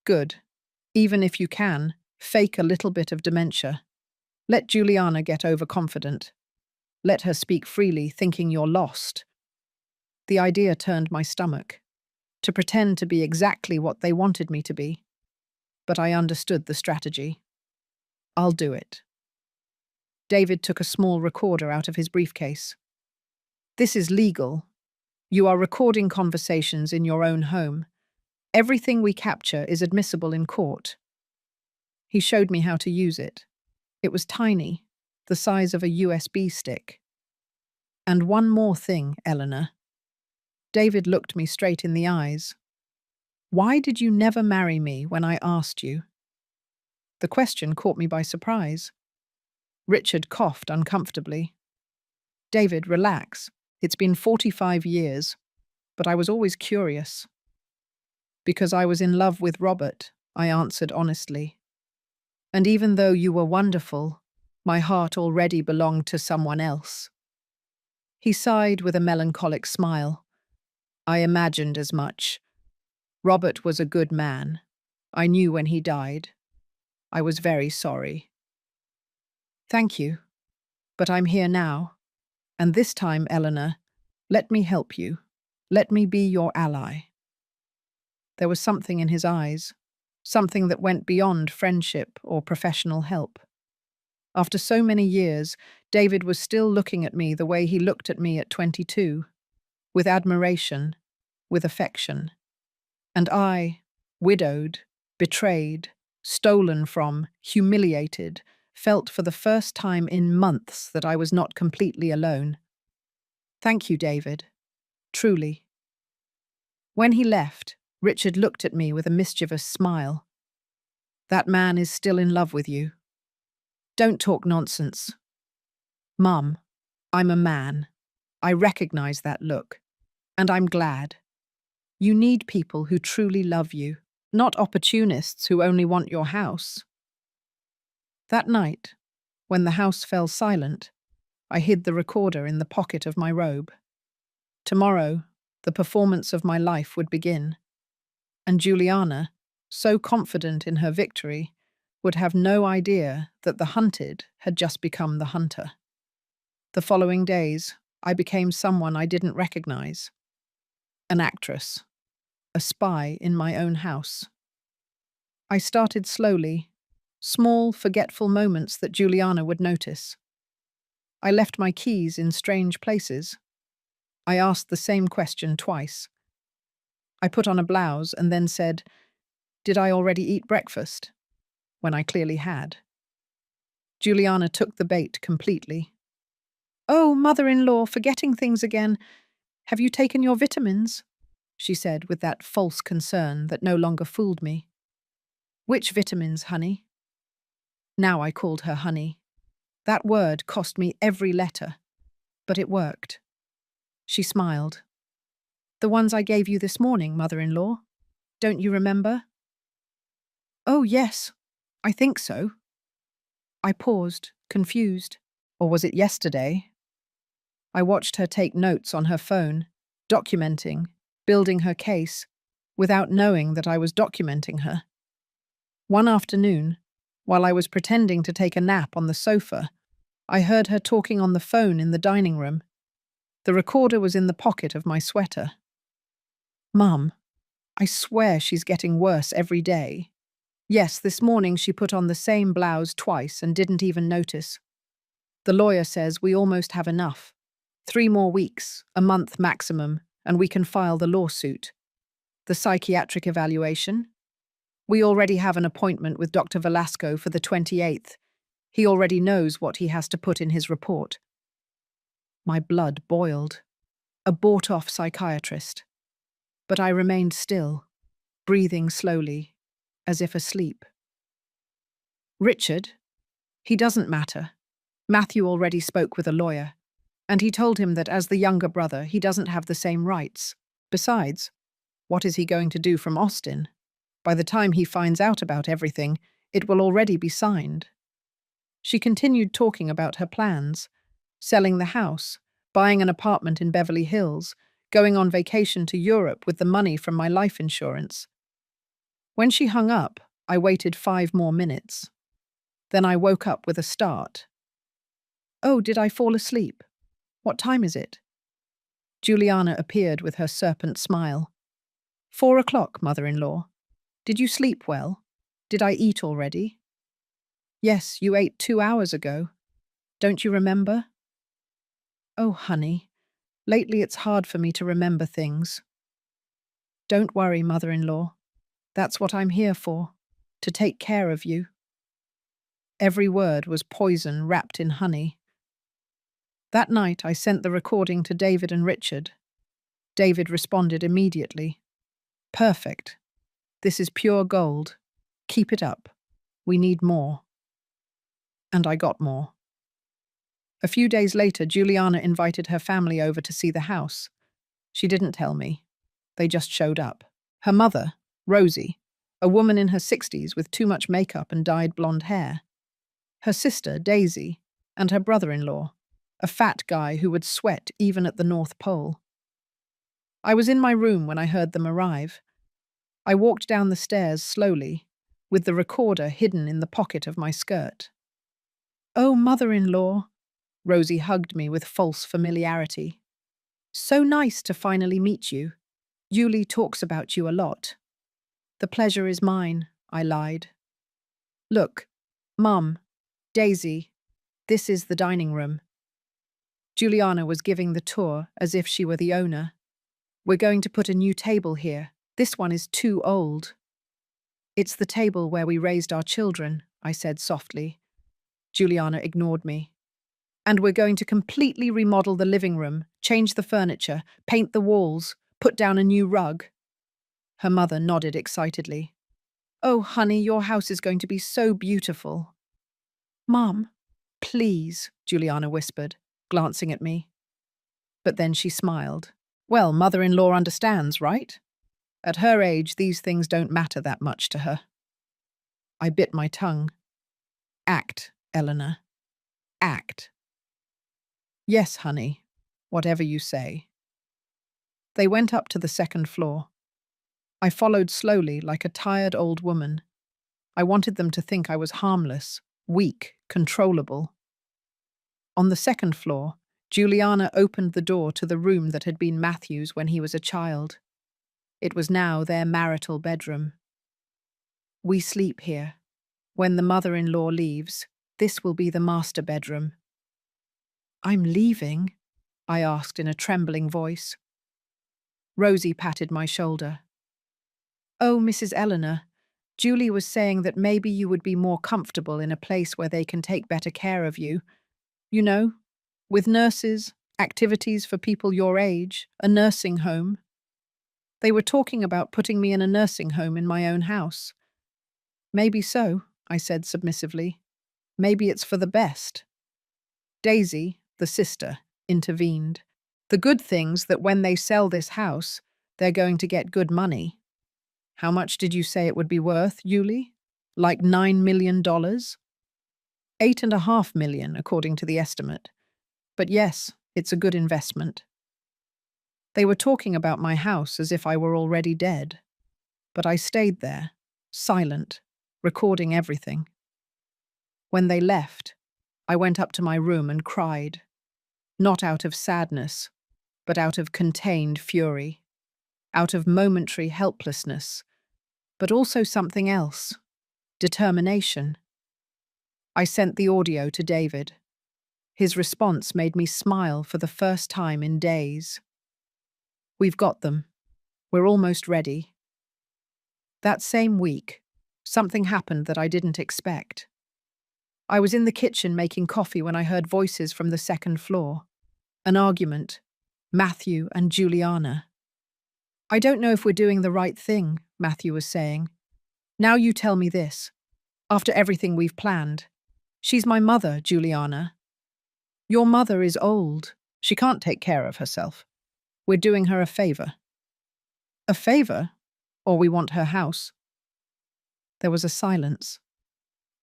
Good. Even if you can, fake a little bit of dementia. Let Juliana get overconfident. Let her speak freely, thinking you're lost. The idea turned my stomach. To pretend to be exactly what they wanted me to be. But I understood the strategy. I'll do it. David took a small recorder out of his briefcase. This is legal. You are recording conversations in your own home. Everything we capture is admissible in court. He showed me how to use it. It was tiny, the size of a USB stick. And one more thing, Eleanor. David looked me straight in the eyes. Why did you never marry me when I asked you? The question caught me by surprise. Richard coughed uncomfortably. David, relax. It's been 45 years, but I was always curious. Because I was in love with Robert, I answered honestly. And even though you were wonderful, my heart already belonged to someone else. He sighed with a melancholic smile. I imagined as much. Robert was a good man. I knew when he died. I was very sorry. Thank you. But I'm here now. And this time, Eleanor, let me help you. Let me be your ally. There was something in his eyes, something that went beyond friendship or professional help. After so many years, David was still looking at me the way he looked at me at 22, with admiration, with affection. And I, widowed, betrayed, stolen from, humiliated, felt for the first time in months that I was not completely alone. Thank you, David. Truly. When he left, Richard looked at me with a mischievous smile. That man is still in love with you. Don't talk nonsense. Mum, I'm a man. I recognize that look. And I'm glad. You need people who truly love you, not opportunists who only want your house. That night, when the house fell silent, I hid the recorder in the pocket of my robe. Tomorrow, the performance of my life would begin. And Juliana, so confident in her victory, would have no idea that the hunted had just become the hunter. The following days, I became someone I didn't recognize. An actress. A spy in my own house. I started slowly, small, forgetful moments that Juliana would notice. I left my keys in strange places. I asked the same question twice. I put on a blouse and then said, "Did I already eat breakfast?" when I clearly had. Juliana took the bait completely. "Oh, mother-in-law, forgetting things again. Have you taken your vitamins?" she said with that false concern that no longer fooled me. "Which vitamins, honey?" Now I called her honey. That word cost me every letter, but it worked. She smiled. "The ones I gave you this morning, mother-in-law. Don't you remember?" "Oh, yes, I think so." I paused, confused. Or was it yesterday? I watched her take notes on her phone, documenting, building her case, without knowing that I was documenting her. One afternoon, while I was pretending to take a nap on the sofa, I heard her talking on the phone in the dining room. The recorder was in the pocket of my sweater. Mum, I swear she's getting worse every day. Yes, this morning she put on the same blouse twice and didn't even notice. The lawyer says we almost have enough. 3 more weeks, a month maximum, and we can file the lawsuit. The psychiatric evaluation? We already have an appointment with Dr. Velasco for the 28th. He already knows what he has to put in his report. My blood boiled. A bought-off psychiatrist. But I remained still, breathing slowly, as if asleep. Richard? He doesn't matter. Matthew already spoke with a lawyer, and he told him that as the younger brother, he doesn't have the same rights. Besides, what is he going to do from Austin? By the time he finds out about everything, it will already be signed. She continued talking about her plans, selling the house, buying an apartment in Beverly Hills, going on vacation to Europe with the money from my life insurance. When she hung up, I waited 5 more minutes. Then I woke up with a start. Oh, did I fall asleep? What time is it? Juliana appeared with her serpent smile. 4 o'clock, mother-in-law. Did you sleep well? Did I eat already? Yes, you ate 2 hours ago. Don't you remember? Oh, honey, lately it's hard for me to remember things. Don't worry, mother-in-law. That's what I'm here for, to take care of you. Every word was poison wrapped in honey. That night I sent the recording to David and Richard. David responded immediately. Perfect. This is pure gold. Keep it up. We need more. And I got more. A few days later, Juliana invited her family over to see the house. She didn't tell me. They just showed up. Her mother, Rosie, a woman in her 60s with too much makeup and dyed blonde hair. Her sister, Daisy, and her brother-in-law, a fat guy who would sweat even at the North Pole. I was in my room when I heard them arrive. I walked down the stairs slowly, with the recorder hidden in the pocket of my skirt. Oh, mother-in-law, Rosie hugged me with false familiarity. So nice to finally meet you. Julie talks about you a lot. The pleasure is mine, I lied. Look, Mum, Daisy, this is the dining room. Juliana was giving the tour as if she were the owner. We're going to put a new table here. This one is too old. It's the table where we raised our children, I said softly. Juliana ignored me. And we're going to completely remodel the living room, change the furniture, paint the walls, put down a new rug. Her mother nodded excitedly. Oh, honey, your house is going to be so beautiful. Mom, please, Juliana whispered, glancing at me. But then she smiled. Well, mother-in-law understands, right? At her age, these things don't matter that much to her. I bit my tongue. Act, Eleanor. Act. Yes, honey, whatever you say. They went up to the 2nd floor. I followed slowly like a tired old woman. I wanted them to think I was harmless, weak, controllable. On the 2nd floor, Juliana opened the door to the room that had been Matthew's when he was a child. It was now their marital bedroom. We sleep here. When the mother-in-law leaves, this will be the master bedroom. I'm leaving? I asked in a trembling voice. Rosie patted my shoulder. Oh, Mrs. Eleanor, Julie was saying that maybe you would be more comfortable in a place where they can take better care of you. You know, with nurses, activities for people your age, a nursing home. They were talking about putting me in a nursing home in my own house. Maybe so, I said submissively. Maybe it's for the best. Daisy, the sister, intervened. The good thing's that when they sell this house, they're going to get good money. How much did you say it would be worth, Julie? Like $9 million? 8.5 million, according to the estimate. But yes, it's a good investment. They were talking about my house as if I were already dead. But I stayed there, silent, recording everything. When they left, I went up to my room and cried, not out of sadness, but out of contained fury, out of momentary helplessness, but also something else, determination. I sent the audio to David. His response made me smile for the first time in days. We've got them. We're almost ready. That same week, something happened that I didn't expect. I was in the kitchen making coffee when I heard voices from the second floor. An argument. Matthew and Juliana. I don't know if we're doing the right thing, Matthew was saying. Now you tell me this. After everything we've planned. She's my mother, Juliana. Your mother is old. She can't take care of herself. We're doing her a favor. A favor? Or we want her house? There was a silence.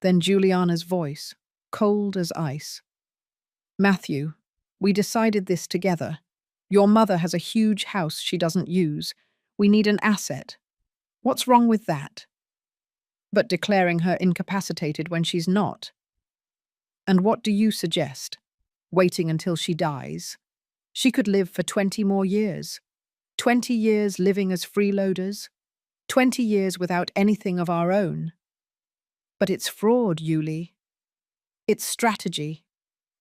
Then Juliana's voice, cold as ice. Matthew, we decided this together. Your mother has a huge house she doesn't use. We need an asset. What's wrong with that? But declaring her incapacitated when she's not. And what do you suggest? Waiting until she dies? She could live for 20 more years. 20 years living as freeloaders. 20 years without anything of our own. But it's fraud, Yuli. It's strategy.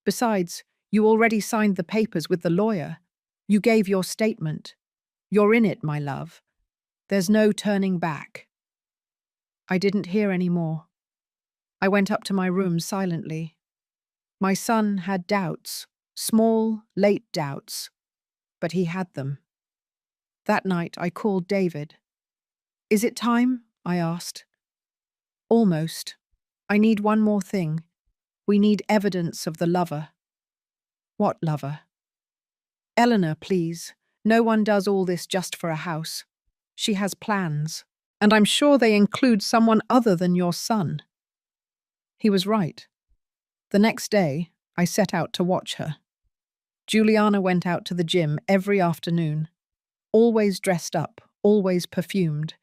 Besides, you already signed the papers with the lawyer. You gave your statement. You're in it, my love. There's no turning back. I didn't hear any more. I went up to my room silently. My son had doubts, small, late doubts, but he had them. That night I called David. Is it time? I asked. Almost. I need one more thing. We need evidence of the lover. What lover? Eleanor, please. No one does all this just for a house. She has plans, and I'm sure they include someone other than your son. He was right. The next day, I set out to watch her. Juliana went out to the gym every afternoon, always dressed up, always perfumed,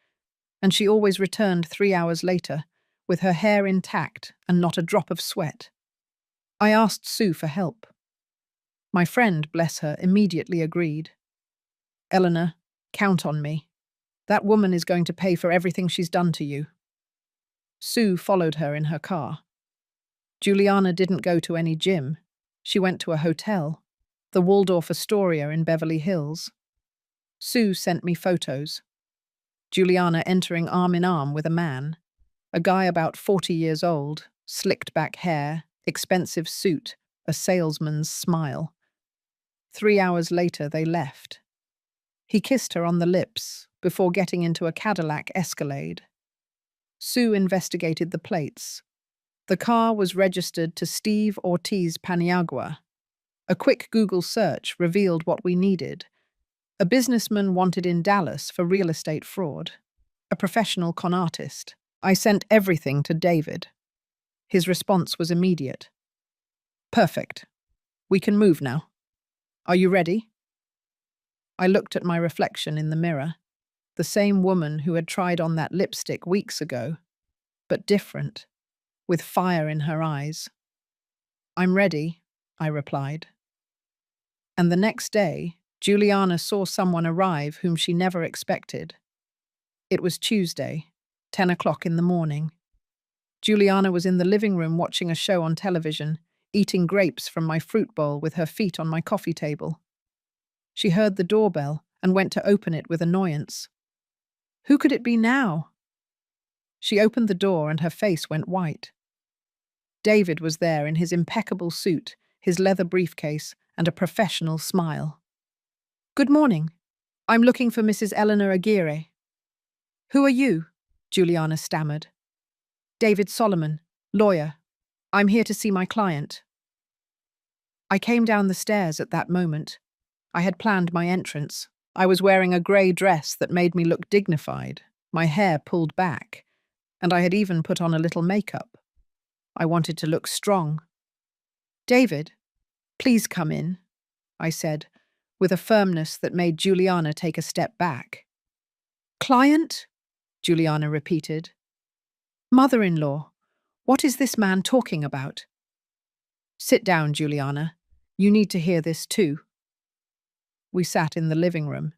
and she always returned 3 hours later, with her hair intact and not a drop of sweat. I asked Sue for help. My friend, bless her, immediately agreed. Eleanor, count on me. That woman is going to pay for everything she's done to you. Sue followed her in her car. Juliana didn't go to any gym. She went to a hotel, the Waldorf Astoria in Beverly Hills. Sue sent me photos. Juliana entering arm in arm with a man, a guy about 40 years old, slicked back hair, expensive suit, a salesman's smile. 3 hours later, they left. He kissed her on the lips before getting into a Cadillac Escalade. Sue investigated the plates. The car was registered to Steve Ortiz Paniagua. A quick Google search revealed what we needed. A businessman wanted in Dallas for real estate fraud. A professional con artist. I sent everything to David. His response was immediate. Perfect. We can move now. Are you ready? I looked at my reflection in the mirror. The same woman who had tried on that lipstick weeks ago, but different, with fire in her eyes. I'm ready, I replied. And the next day, Juliana saw someone arrive whom she never expected. It was Tuesday, 10 o'clock in the morning. Juliana was in the living room watching a show on television, eating grapes from my fruit bowl with her feet on my coffee table. She heard the doorbell and went to open it with annoyance. Who could it be now? She opened the door and her face went white. David was there in his impeccable suit, his leather briefcase, and a professional smile. Good morning. I'm looking for Mrs. Eleanor Aguirre. Who are you? Juliana stammered. David Solomon, lawyer. I'm here to see my client. I came down the stairs at that moment. I had planned my entrance. I was wearing a grey dress that made me look dignified, my hair pulled back, and I had even put on a little makeup. I wanted to look strong. "David, please come in," I said, with a firmness that made Juliana take a step back. "Client?" Juliana repeated. "Mother-in-law, what is this man talking about?" "Sit down, Juliana. You need to hear this too." We sat in the living room.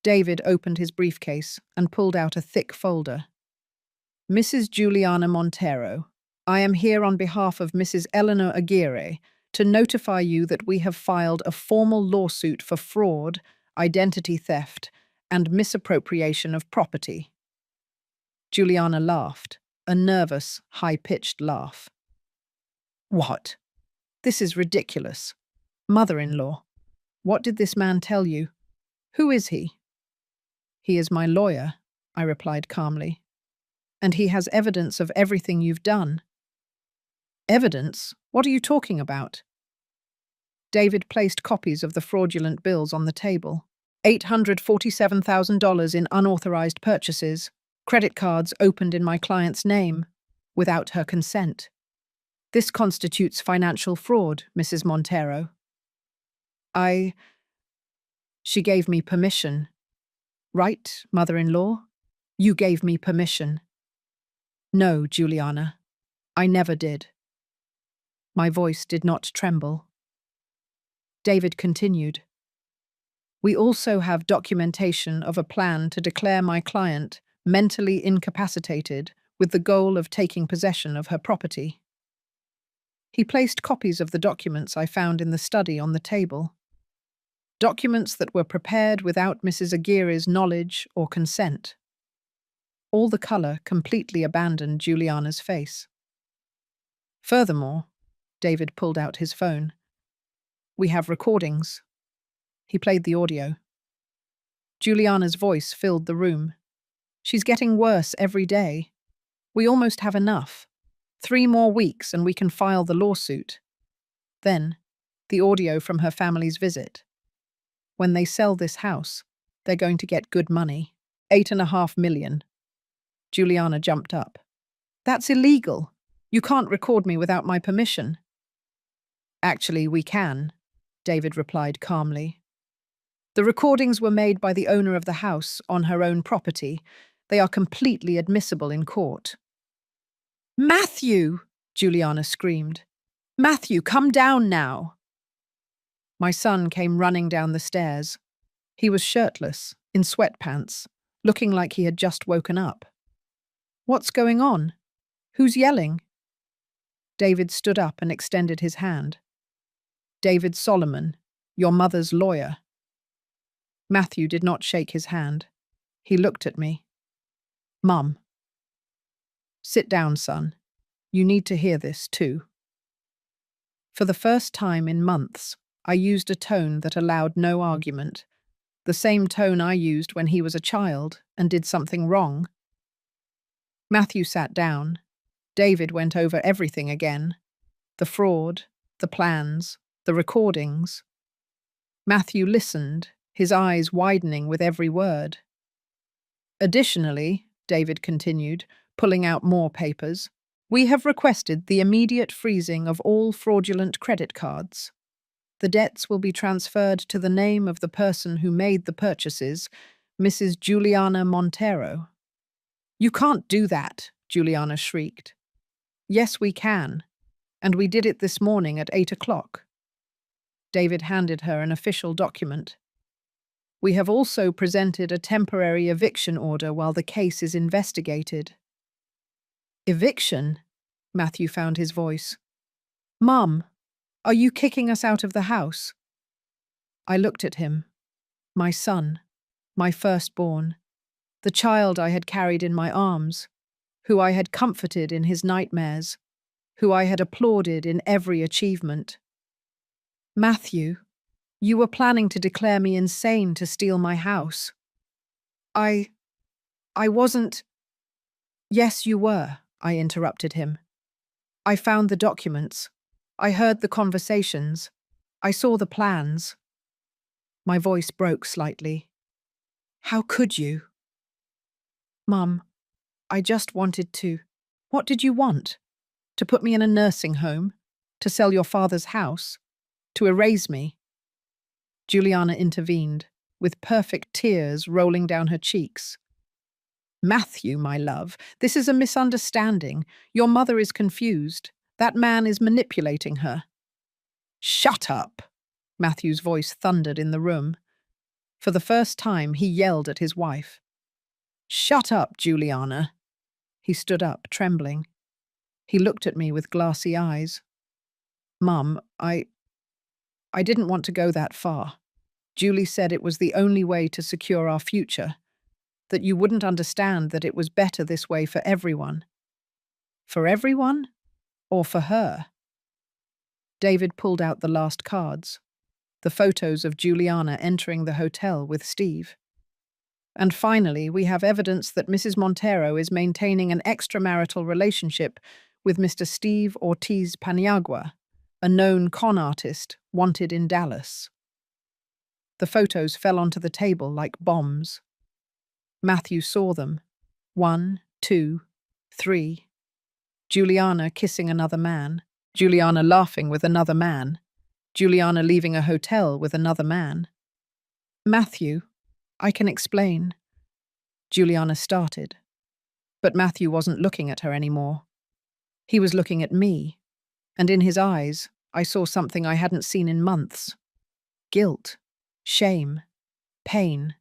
David opened his briefcase and pulled out a thick folder. "Mrs. Juliana Montero, I am here on behalf of Mrs. Eleanor Aguirre to notify you that we have filed a formal lawsuit for fraud, identity theft, and misappropriation of property." Juliana laughed, a nervous, high-pitched laugh. "What? This is ridiculous. Mother-in-law, what did this man tell you? Who is he?" "He is my lawyer," I replied calmly. "And he has evidence of everything you've done." "Evidence? What are you talking about?" David placed copies of the fraudulent bills on the table. $847,000 in unauthorized purchases, credit cards opened in my client's name, without her consent. This constitutes financial fraud, Mrs. Montero. She gave me permission. Right, mother-in-law? You gave me permission. No, Juliana, I never did. My voice did not tremble. David continued. We also have documentation of a plan to declare my client mentally incapacitated with the goal of taking possession of her property. He placed copies of the documents I found in the study on the table. Documents that were prepared without Mrs. Aguirre's knowledge or consent. All the colour completely abandoned Juliana's face. Furthermore, David pulled out his phone. We have recordings. He played the audio. Juliana's voice filled the room. She's getting worse every day. We almost have enough. 3 more weeks and we can file the lawsuit. Then, the audio from her family's visit. When they sell this house, they're going to get good money. 8.5 million. Juliana jumped up. That's illegal. You can't record me without my permission. Actually, we can, David replied calmly. The recordings were made by the owner of the house on her own property. They are completely admissible in court. Matthew! Juliana screamed. Matthew, come down now! My son came running down the stairs. He was shirtless, in sweatpants, looking like he had just woken up. What's going on? Who's yelling? David stood up and extended his hand. David Solomon, your mother's lawyer. Matthew did not shake his hand. He looked at me. Mum. Sit down, son. You need to hear this too. For the first time in months, I used a tone that allowed no argument, the same tone I used when he was a child and did something wrong. Matthew sat down. David went over everything again. The fraud, the plans, the recordings. Matthew listened, his eyes widening with every word. Additionally, David continued, pulling out more papers, we have requested the immediate freezing of all fraudulent credit cards. The debts will be transferred to the name of the person who made the purchases, Mrs. Juliana Montero. You can't do that, Juliana shrieked. Yes, we can, and we did it this morning at 8 o'clock. David handed her an official document. We have also presented a temporary eviction order while the case is investigated. Eviction? Matthew found his voice. Mum, are you kicking us out of the house? I looked at him. My son, my firstborn, the child I had carried in my arms, who I had comforted in his nightmares, who I had applauded in every achievement. Matthew, you were planning to declare me insane to steal my house. I wasn't. Yes, you were, I interrupted him. I found the documents. I heard the conversations. I saw the plans. My voice broke slightly. How could you? Mum, I just wanted to. What did you want? To put me in a nursing home? To sell your father's house? To erase me?" Juliana intervened, with perfect tears rolling down her cheeks. "Matthew, my love, this is a misunderstanding. Your mother is confused. That man is manipulating her." "Shut up!" Matthew's voice thundered in the room. For the first time, he yelled at his wife. "Shut up, Juliana." He stood up, trembling. He looked at me with glassy eyes. "Mum, I didn't want to go that far. Julie said it was the only way to secure our future, that you wouldn't understand that it was better this way for everyone." "For everyone? Or for her?" David pulled out the last cards, the photos of Juliana entering the hotel with Steve. "And finally, we have evidence that Mrs. Montero is maintaining an extramarital relationship with Mr. Steve Ortiz Paniagua, a known con artist wanted in Dallas." The photos fell onto the table like bombs. Matthew saw them. 1, 2, 3. Juliana kissing another man. Juliana laughing with another man. Juliana leaving a hotel with another man. "Matthew, I can explain." Juliana started. But Matthew wasn't looking at her anymore. He was looking at me, and in his eyes, I saw something I hadn't seen in months. Guilt, shame, pain.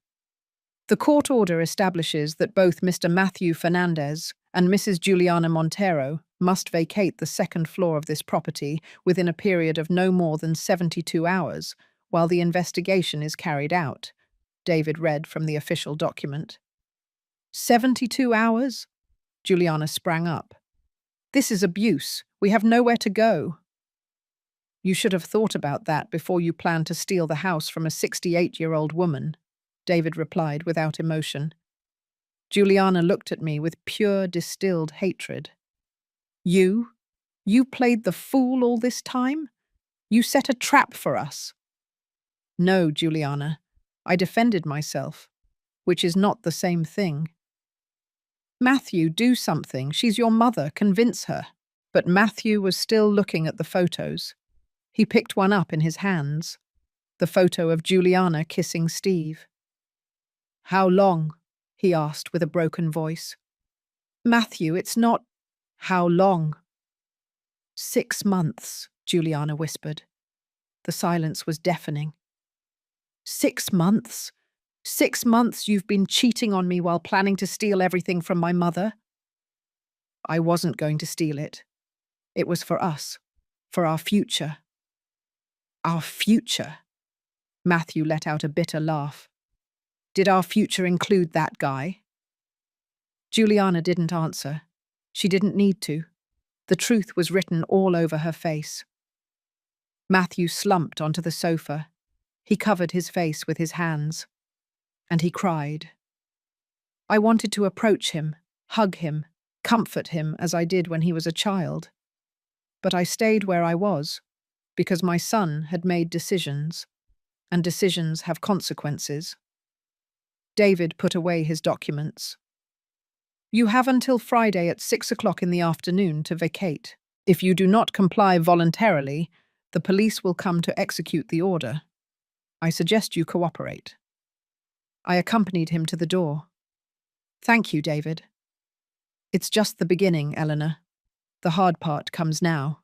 The court order establishes that both Mr. Matthew Fernandez and Mrs. Juliana Montero must vacate the second floor of this property within a period of no more than 72 hours while the investigation is carried out, David read from the official document. 72 hours? Juliana sprang up. "This is abuse. We have nowhere to go." "You should have thought about that before you planned to steal the house from a 68-year-old woman," David replied without emotion. Juliana looked at me with pure distilled hatred. You played the fool all this time? You set a trap for us." "No, Juliana. I defended myself, which is not the same thing." "Matthew, do something. She's your mother. Convince her." But Matthew was still looking at the photos. He picked one up in his hands, the photo of Juliana kissing Steve. "How long?" he asked with a broken voice. "Matthew, it's not—" "How long?" 6 months, Juliana whispered. The silence was deafening. 6 months? 6 months you've been cheating on me while planning to steal everything from my mother? "I wasn't going to steal it. It was for us, for our future." "Our future?" Matthew let out a bitter laugh. "Did our future include that guy?" Juliana didn't answer. She didn't need to. The truth was written all over her face. Matthew slumped onto the sofa. He covered his face with his hands. And he cried. I wanted to approach him, hug him, comfort him as I did when he was a child. But I stayed where I was, because my son had made decisions, and decisions have consequences. David put away his documents. "You have until Friday at 6 o'clock in the afternoon to vacate. If you do not comply voluntarily, the police will come to execute the order. I suggest you cooperate." I accompanied him to the door. "Thank you, David." "It's just the beginning, Eleanor. The hard part comes now."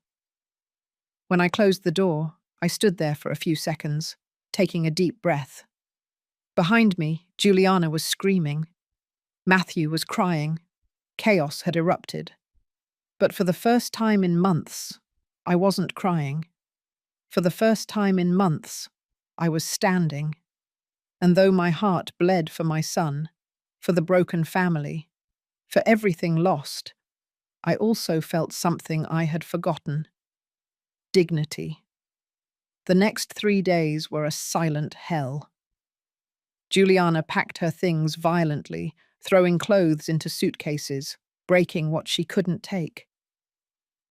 When I closed the door, I stood there for a few seconds, taking a deep breath. Behind me, Juliana was screaming. Matthew was crying. Chaos had erupted. But for the first time in months, I wasn't crying. For the first time in months, I was standing. And though my heart bled for my son, for the broken family, for everything lost, I also felt something I had forgotten. Dignity. The next 3 days were a silent hell. Juliana packed her things violently, throwing clothes into suitcases, breaking what she couldn't take.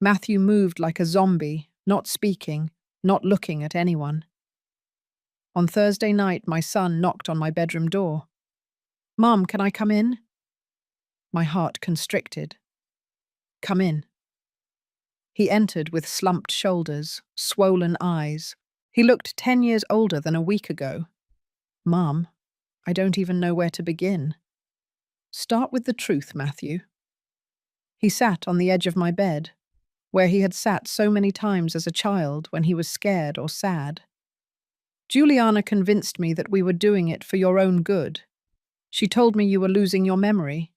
Matthew moved like a zombie, not speaking, not looking at anyone. On Thursday night, my son knocked on my bedroom door. "Mom, can I come in?" My heart constricted. "Come in." He entered with slumped shoulders, swollen eyes. He looked 10 years older than a week ago. Mum, I don't even know where to begin. Start with the truth, Matthew. He sat on the edge of my bed, where he had sat so many times as a child when he was scared or sad. Juliana convinced me that we were doing it for your own good. She told me you were losing your memory,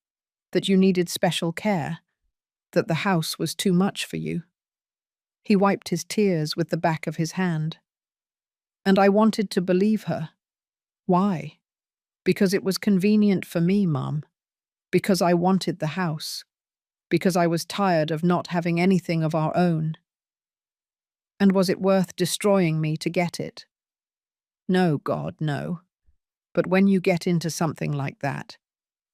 that you needed special care, that the house was too much for you. He wiped his tears with the back of his hand. And I wanted to believe her. Why? Because it was convenient for me, Mum. Because I wanted the house. Because I was tired of not having anything of our own. And was it worth destroying me to get it? No, God, no. But when you get into something like that,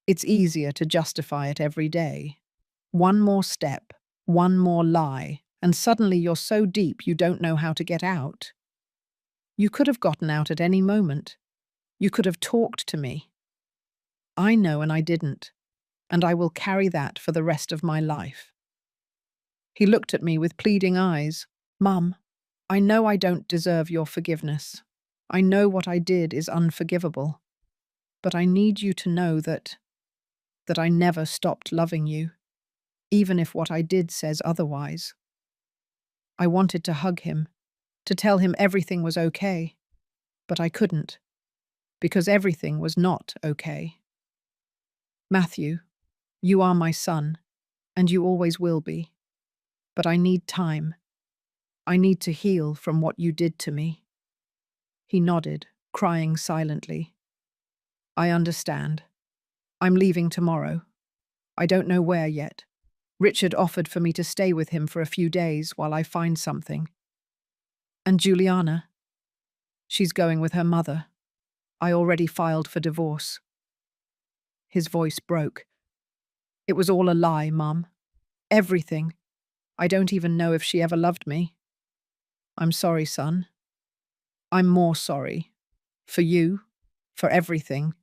it's easier to justify it every day. One more step, one more lie, and suddenly you're so deep you don't know how to get out. You could have gotten out at any moment. You could have talked to me. I know, and I didn't, and I will carry that for the rest of my life. He looked at me with pleading eyes. Mum, I know I don't deserve your forgiveness. I know what I did is unforgivable. But I need you to know that I never stopped loving you, even if what I did says otherwise. I wanted to hug him, to tell him everything was okay, but I couldn't, because everything was not okay. Matthew, you are my son, and you always will be. But I need time. I need to heal from what you did to me. He nodded, crying silently. I understand. I'm leaving tomorrow. I don't know where yet. Richard offered for me to stay with him for a few days while I find something. And Juliana? She's going with her mother. I already filed for divorce. His voice broke. It was all a lie, Mum. Everything. I don't even know if she ever loved me. I'm sorry, son. I'm more sorry. For you. For everything.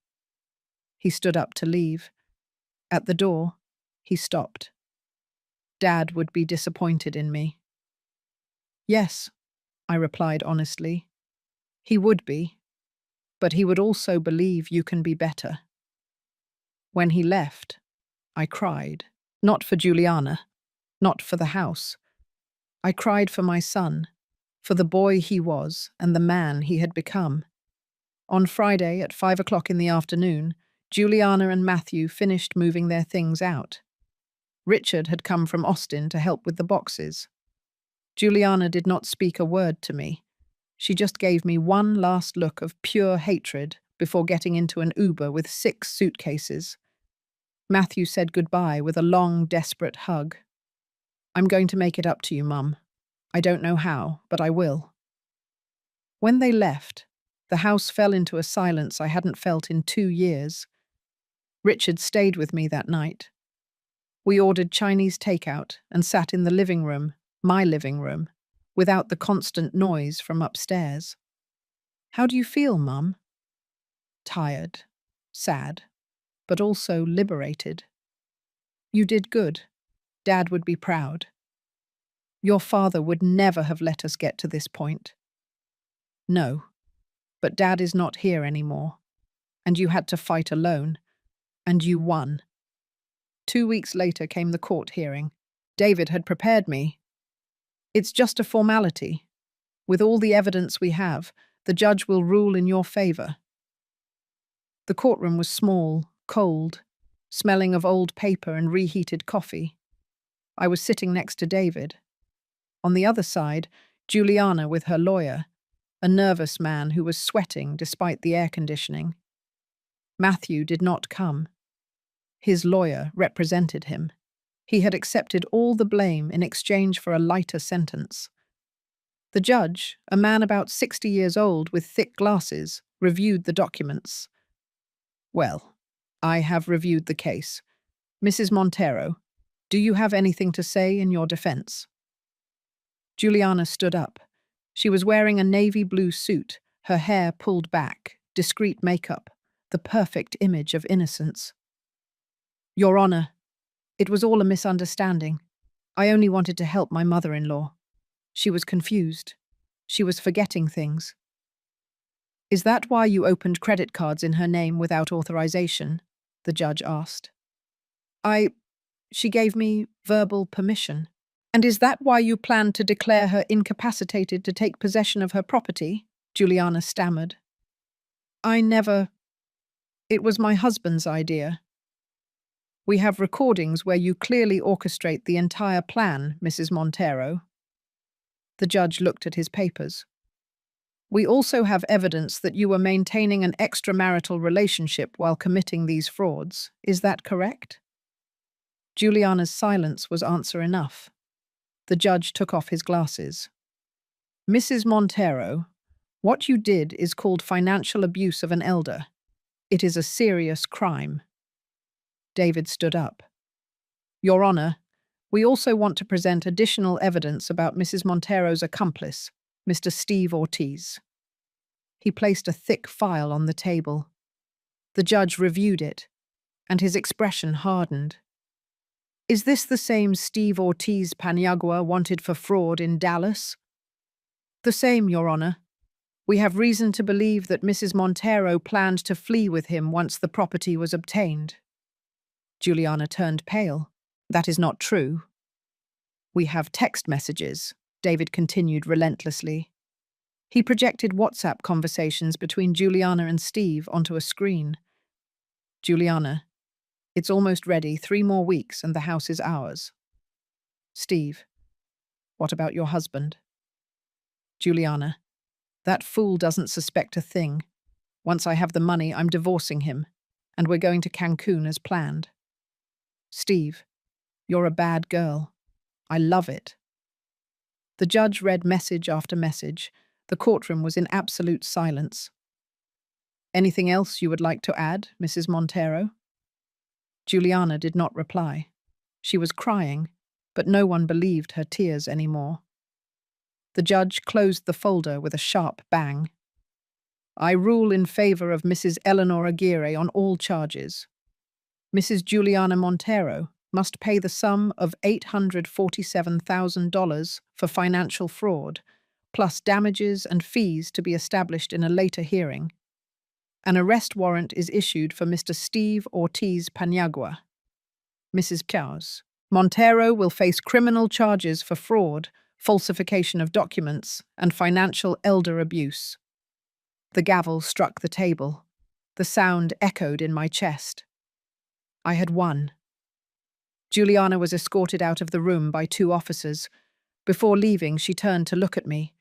He stood up to leave. At the door, he stopped. Dad would be disappointed in me. Yes, I replied honestly. He would be. But he would also believe you can be better. When he left, I cried. Not for Juliana. Not for the house. I cried for my son, for the boy he was and the man he had become. On Friday at 5 o'clock in the afternoon, Juliana and Matthew finished moving their things out. Richard had come from Austin to help with the boxes. Juliana did not speak a word to me. She just gave me one last look of pure hatred before getting into an Uber with 6 suitcases. Matthew said goodbye with a long, desperate hug. I'm going to make it up to you, Mum. I don't know how, but I will. When they left, the house fell into a silence I hadn't felt in 2 years. Richard stayed with me that night. We ordered Chinese takeout and sat in the living room, my living room, without the constant noise from upstairs. How do you feel, Mum? Tired, sad, but also liberated. You did good. Dad would be proud. Your father would never have let us get to this point. No, but Dad is not here anymore, and you had to fight alone, and you won. 2 weeks later came the court hearing. David had prepared me. It's just a formality. With all the evidence we have, the judge will rule in your favor. The courtroom was small, cold, smelling of old paper and reheated coffee. I was sitting next to David. On the other side, Juliana with her lawyer, a nervous man who was sweating despite the air conditioning. Matthew did not come. His lawyer represented him. He had accepted all the blame in exchange for a lighter sentence. The judge, a man about 60 years old with thick glasses, reviewed the documents. Well, I have reviewed the case. Mrs. Montero, do you have anything to say in your defense? Juliana stood up. She was wearing a navy blue suit, her hair pulled back, discreet makeup, the perfect image of innocence. Your Honor, it was all a misunderstanding. I only wanted to help my mother-in-law. She was confused. She was forgetting things. Is that why you opened credit cards in her name without authorization? The judge asked. She gave me verbal permission. And is that why you planned to declare her incapacitated to take possession of her property? Juliana stammered. It was my husband's idea. We have recordings where you clearly orchestrate the entire plan, Mrs. Montero. The judge looked at his papers. We also have evidence that you were maintaining an extramarital relationship while committing these frauds. Is that correct? Juliana's silence was answer enough. The judge took off his glasses. Mrs. Montero, what you did is called financial abuse of an elder. It is a serious crime. David stood up. Your Honor, we also want to present additional evidence about Mrs. Montero's accomplice, Mr. Steve Ortiz. He placed a thick file on the table. The judge reviewed it, and his expression hardened. Is this the same Steve Ortiz Paniagua wanted for fraud in Dallas? The same, Your Honor. We have reason to believe that Mrs. Montero planned to flee with him once the property was obtained. Juliana turned pale. That is not true. We have text messages, David continued relentlessly. He projected WhatsApp conversations between Juliana and Steve onto a screen. Juliana, it's almost ready, 3 more weeks and the house is ours. Steve, what about your husband? Juliana, that fool doesn't suspect a thing. Once I have the money, I'm divorcing him, and we're going to Cancun as planned. Steve, you're a bad girl. I love it. The judge read message after message. The courtroom was in absolute silence. Anything else you would like to add, Mrs. Montero? Juliana did not reply. She was crying, but no one believed her tears anymore. The judge closed the folder with a sharp bang. I rule in favor of Mrs. Eleanor Aguirre on all charges. Mrs. Juliana Montero must pay the sum of $847,000 for financial fraud, plus damages and fees to be established in a later hearing. An arrest warrant is issued for Mr. Steve Ortiz Paniagua. Mrs. Chaos. Montero will face criminal charges for fraud, falsification of documents, and financial elder abuse. The gavel struck the table. The sound echoed in my chest. I had won. Juliana was escorted out of the room by 2 officers. Before leaving, she turned to look at me.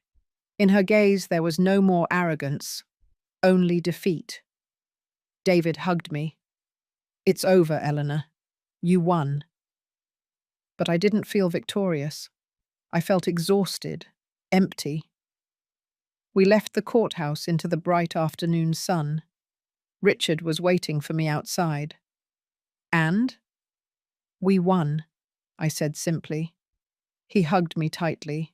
In her gaze, there was no more arrogance, only defeat. David hugged me. It's over, Eleanor. You won. But I didn't feel victorious. I felt exhausted, empty. We left the courthouse into the bright afternoon sun. Richard was waiting for me outside. And? We won, I said simply. He hugged me tightly.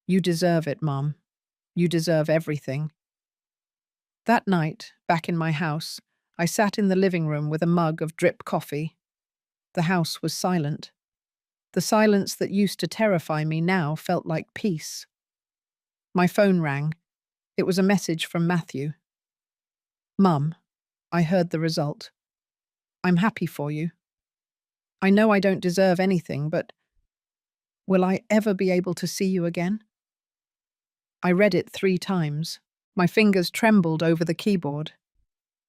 You deserve it, Mom. You deserve everything. That night, back in my house, I sat in the living room with a mug of drip coffee. The house was silent. The silence that used to terrify me now felt like peace. My phone rang. It was a message from Matthew. Mum, I heard the result. I'm happy for you. I know I don't deserve anything, but will I ever be able to see you again? I read it 3 times. My fingers trembled over the keyboard.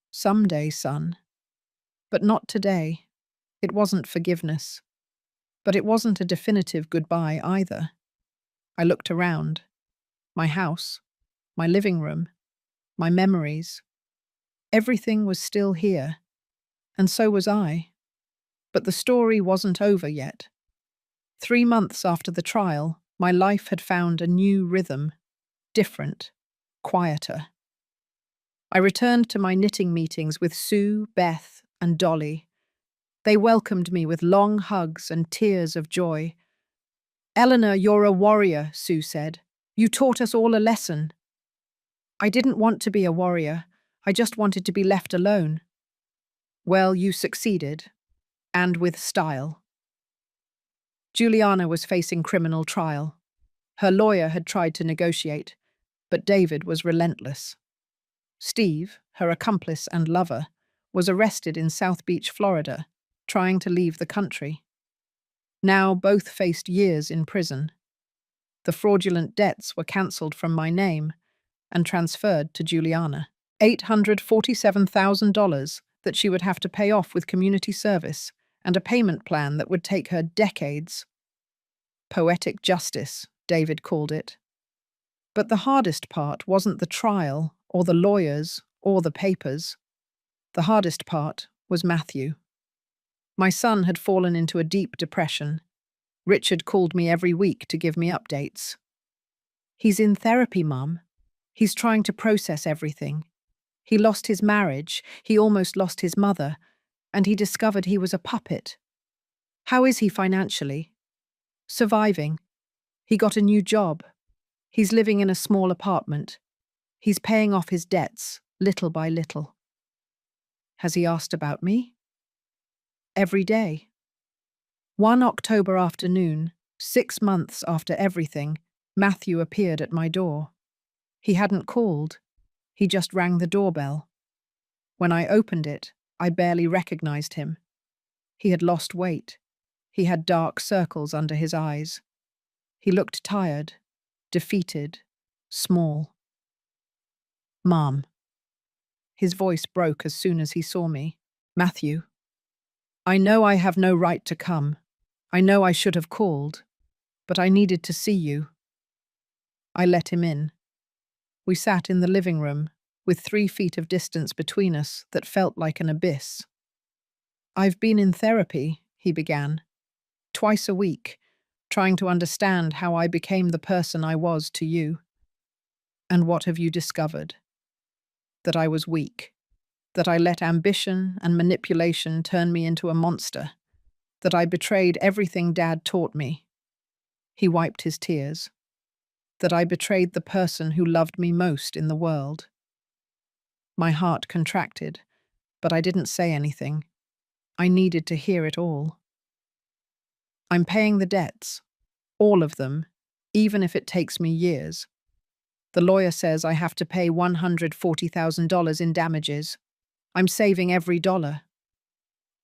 Someday, son. But not today. It wasn't forgiveness. But it wasn't a definitive goodbye either. I looked around. My house, my living room, my memories. Everything was still here. And so was I. But the story wasn't over yet. 3 months after the trial, my life had found a new rhythm. Different. Quieter. I returned to my knitting meetings with Sue, Beth, and Dolly. They welcomed me with long hugs and tears of joy. Eleanor, you're a warrior, Sue said. You taught us all a lesson. I didn't want to be a warrior. I just wanted to be left alone. Well, you succeeded. And with style. Juliana was facing criminal trial. Her lawyer had tried to negotiate, but David was relentless. Steve, her accomplice and lover, was arrested in South Beach, Florida, trying to leave the country. Now both faced years in prison. The fraudulent debts were cancelled from my name and transferred to Juliana. $847,000 that she would have to pay off with community service and a payment plan that would take her decades. Poetic justice, David called it. But the hardest part wasn't the trial or the lawyers or the papers. The hardest part was Matthew. My son had fallen into a deep depression. Richard called me every week to give me updates. "He's in therapy, Mum. He's trying to process everything. He lost his marriage, he almost lost his mother, and he discovered he was a puppet. How is he financially?" "Surviving. He got a new job. He's living in a small apartment. He's paying off his debts, little by little." "Has he asked about me?" "Every day." One October afternoon, 6 months after everything, Matthew appeared at my door. He hadn't called. He just rang the doorbell. When I opened it, I barely recognized him. He had lost weight. He had dark circles under his eyes. He looked tired, defeated, small. "Mom." His voice broke as soon as he saw me. "Matthew, I know I have no right to come. I know I should have called, but I needed to see you." I let him in. We sat in the living room, with 3 feet of distance between us that felt like an abyss. "I've been in therapy," he began, "twice a week, trying to understand how I became the person I was to you." "And what have you discovered?" "That I was weak. That I let ambition and manipulation turn me into a monster. That I betrayed everything Dad taught me." He wiped his tears. "That I betrayed the person who loved me most in the world." My heart contracted, but I didn't say anything. I needed to hear it all. "I'm paying the debts. All of them, even if it takes me years. The lawyer says I have to pay $140,000 in damages. I'm saving every dollar."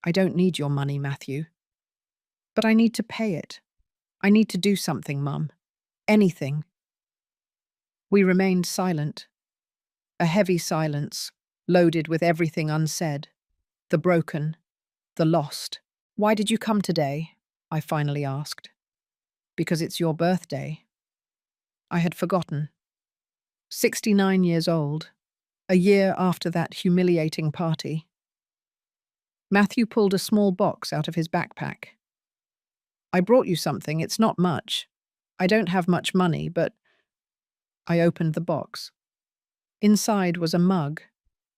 "I don't need your money, Matthew." "But I need to pay it. I need to do something, Mum. Anything." We remained silent. A heavy silence, loaded with everything unsaid. The broken, the lost. "Why did you come today?" I finally asked. "Because it's your birthday." I had forgotten. 69 years old, a year after that humiliating party. Matthew pulled a small box out of his backpack. "I brought you something, it's not much. I don't have much money, but—" I opened the box. Inside was a mug,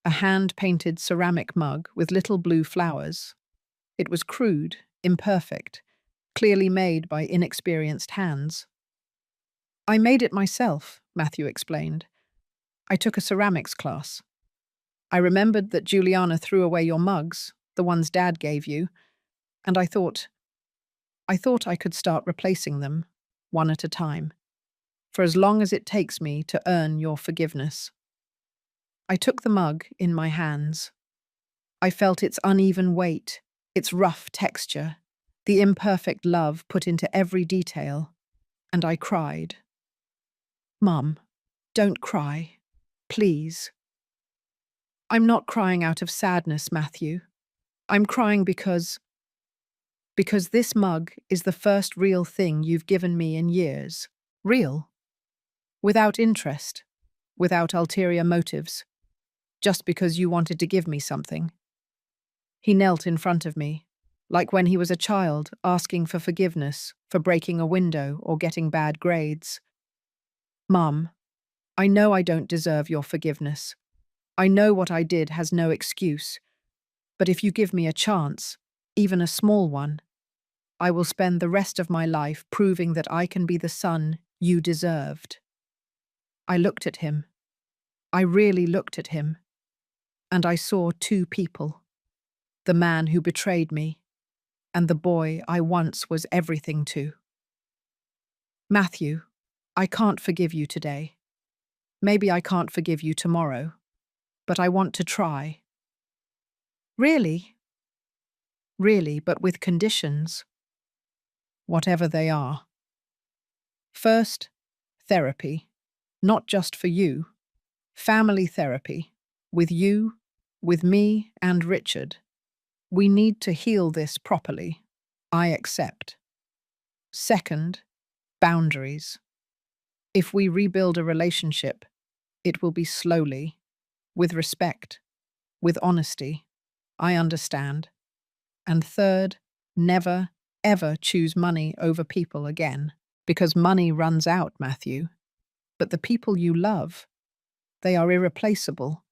a hand-painted ceramic mug with little blue flowers. It was crude, imperfect, clearly made by inexperienced hands. "I made it myself," Matthew explained. "I took a ceramics class. I remembered that Juliana threw away your mugs, the ones Dad gave you, and I thought I could start replacing them, one at a time, for as long as it takes me to earn your forgiveness." I took the mug in my hands. I felt its uneven weight, its rough texture, the imperfect love put into every detail, and I cried. "Mum, don't cry. Please." "I'm not crying out of sadness, Matthew. I'm crying because this mug is the first real thing you've given me in years. Real. Without interest. Without ulterior motives. Just because you wanted to give me something." He knelt in front of me, like when he was a child asking for forgiveness for breaking a window or getting bad grades. "Mum, I know I don't deserve your forgiveness. I know what I did has no excuse. But if you give me a chance, even a small one, I will spend the rest of my life proving that I can be the son you deserved." I looked at him. I really looked at him. And I saw 2 people. The man who betrayed me, and the boy I once was everything to. Matthew, I can't forgive you today. Maybe I can't forgive you tomorrow, but I want to try. Really? Really, but with conditions. Whatever they are. First, therapy. Not just for you. Family therapy. With you, with me, and Richard. We need to heal this properly. I accept. Second, boundaries. If we rebuild a relationship, it will be slowly, with respect, with honesty. I understand. And third, never, ever choose money over people again. Because money runs out, Matthew. But the people you love, they are irreplaceable.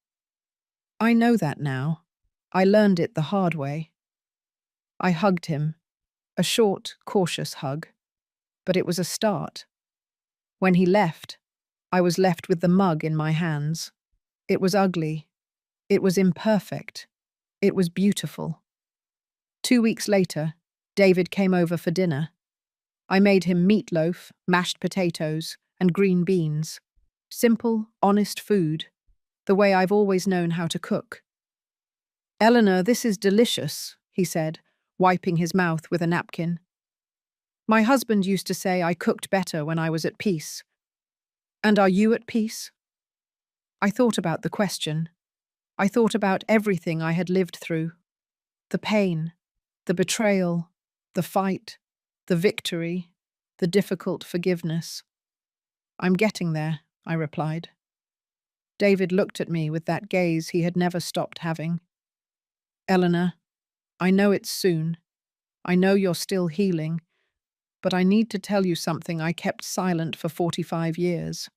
I know that now. I learned it the hard way. I hugged him, a short, cautious hug, but it was a start. When he left, I was left with the mug in my hands. It was ugly. It was imperfect. It was beautiful. 2 weeks later, David came over for dinner. I made him meatloaf, mashed potatoes, and green beans. Simple, honest food, the way I've always known how to cook. "Eleanor, this is delicious," he said, wiping his mouth with a napkin. "My husband used to say I cooked better when I was at peace. And are you at peace?" I thought about the question. I thought about everything I had lived through. The pain, the betrayal, the fight, the victory, the difficult forgiveness. "I'm getting there," I replied. David looked at me with that gaze he had never stopped having. "Eleanor, I know it's soon. I know you're still healing. But I need to tell you something I kept silent for 45 years.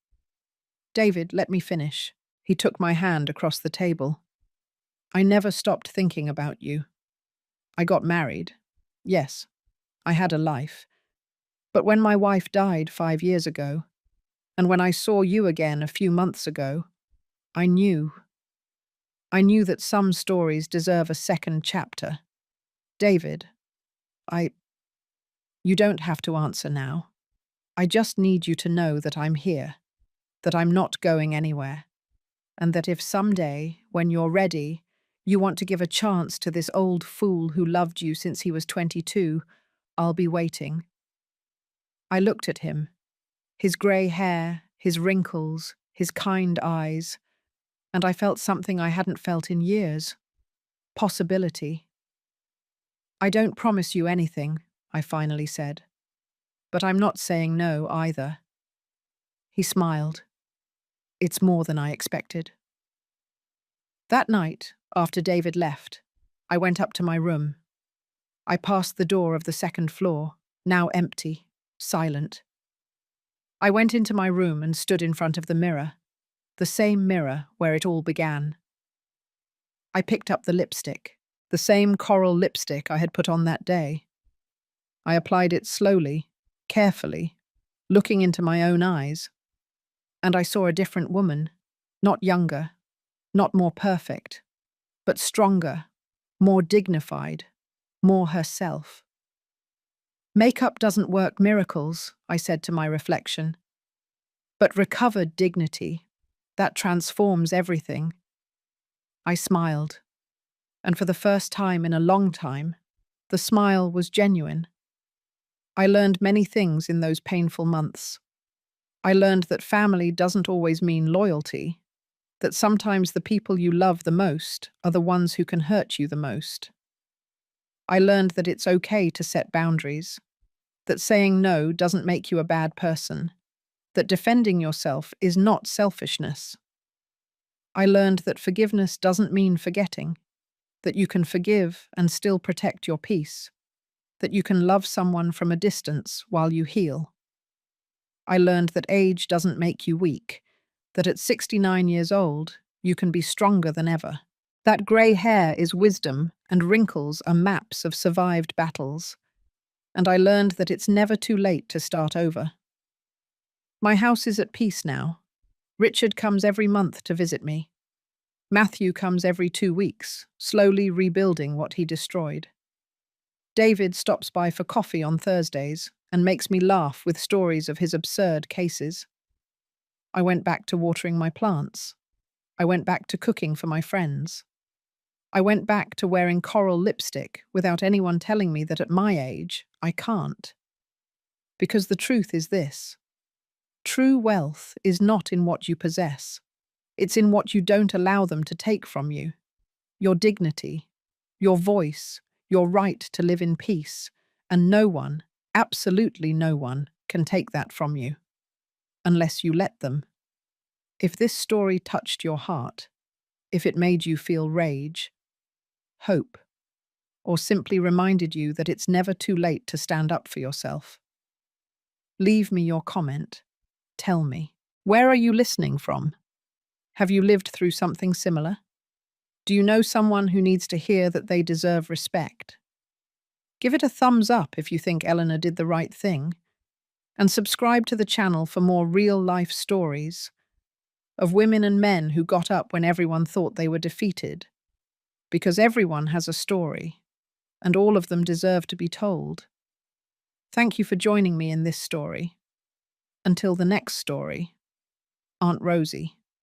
David, let me finish." He took my hand across the table. "I never stopped thinking about you. I got married. Yes, I had a life. But when my wife died 5 years ago, and when I saw you again a few months ago, I knew. I knew that some stories deserve a second chapter. David, you don't have to answer now. I just need you to know that I'm here, that I'm not going anywhere, and that if someday, when you're ready, you want to give a chance to this old fool who loved you since he was 22, I'll be waiting." I looked at him, his grey hair, his wrinkles, his kind eyes, and I felt something I hadn't felt in years. Possibility. "I don't promise you anything," I finally said. "But I'm not saying no either." He smiled. "It's more than I expected." That night, after David left, I went up to my room. I passed the door of the second floor, now empty, silent. I went into my room and stood in front of the mirror, the same mirror where it all began. I picked up the lipstick, the same coral lipstick I had put on that day. I applied it slowly, carefully, looking into my own eyes. And I saw a different woman, not younger, not more perfect, but stronger, more dignified, more herself. "Makeup doesn't work miracles," I said to my reflection. "But recovered dignity, that transforms everything." I smiled, and for the first time in a long time, the smile was genuine. I learned many things in those painful months. I learned that family doesn't always mean loyalty, that sometimes the people you love the most are the ones who can hurt you the most. I learned that it's okay to set boundaries, that saying no doesn't make you a bad person, that defending yourself is not selfishness. I learned that forgiveness doesn't mean forgetting, that you can forgive and still protect your peace, that you can love someone from a distance while you heal. I learned that age doesn't make you weak, that at 69 years old, you can be stronger than ever. That grey hair is wisdom and wrinkles are maps of survived battles. And I learned that it's never too late to start over. My house is at peace now. Richard comes every month to visit me. Matthew comes every 2 weeks, slowly rebuilding what he destroyed. David stops by for coffee on Thursdays and makes me laugh with stories of his absurd cases. I went back to watering my plants. I went back to cooking for my friends. I went back to wearing coral lipstick without anyone telling me that at my age, I can't. Because the truth is this: true wealth is not in what you possess. It's in what you don't allow them to take from you. Your dignity, your voice, your right to live in peace, and no one, absolutely no one, can take that from you. Unless you let them. If this story touched your heart, if it made you feel rage, hope, or simply reminded you that it's never too late to stand up for yourself, leave me your comment. Tell me, where are you listening from? Have you lived through something similar? Do you know someone who needs to hear that they deserve respect? Give it a thumbs up if you think Eleanor did the right thing, and subscribe to the channel for more real-life stories of women and men who got up when everyone thought they were defeated. Because everyone has a story, and all of them deserve to be told. Thank you for joining me in this story. Until the next story, Aunt Rosie.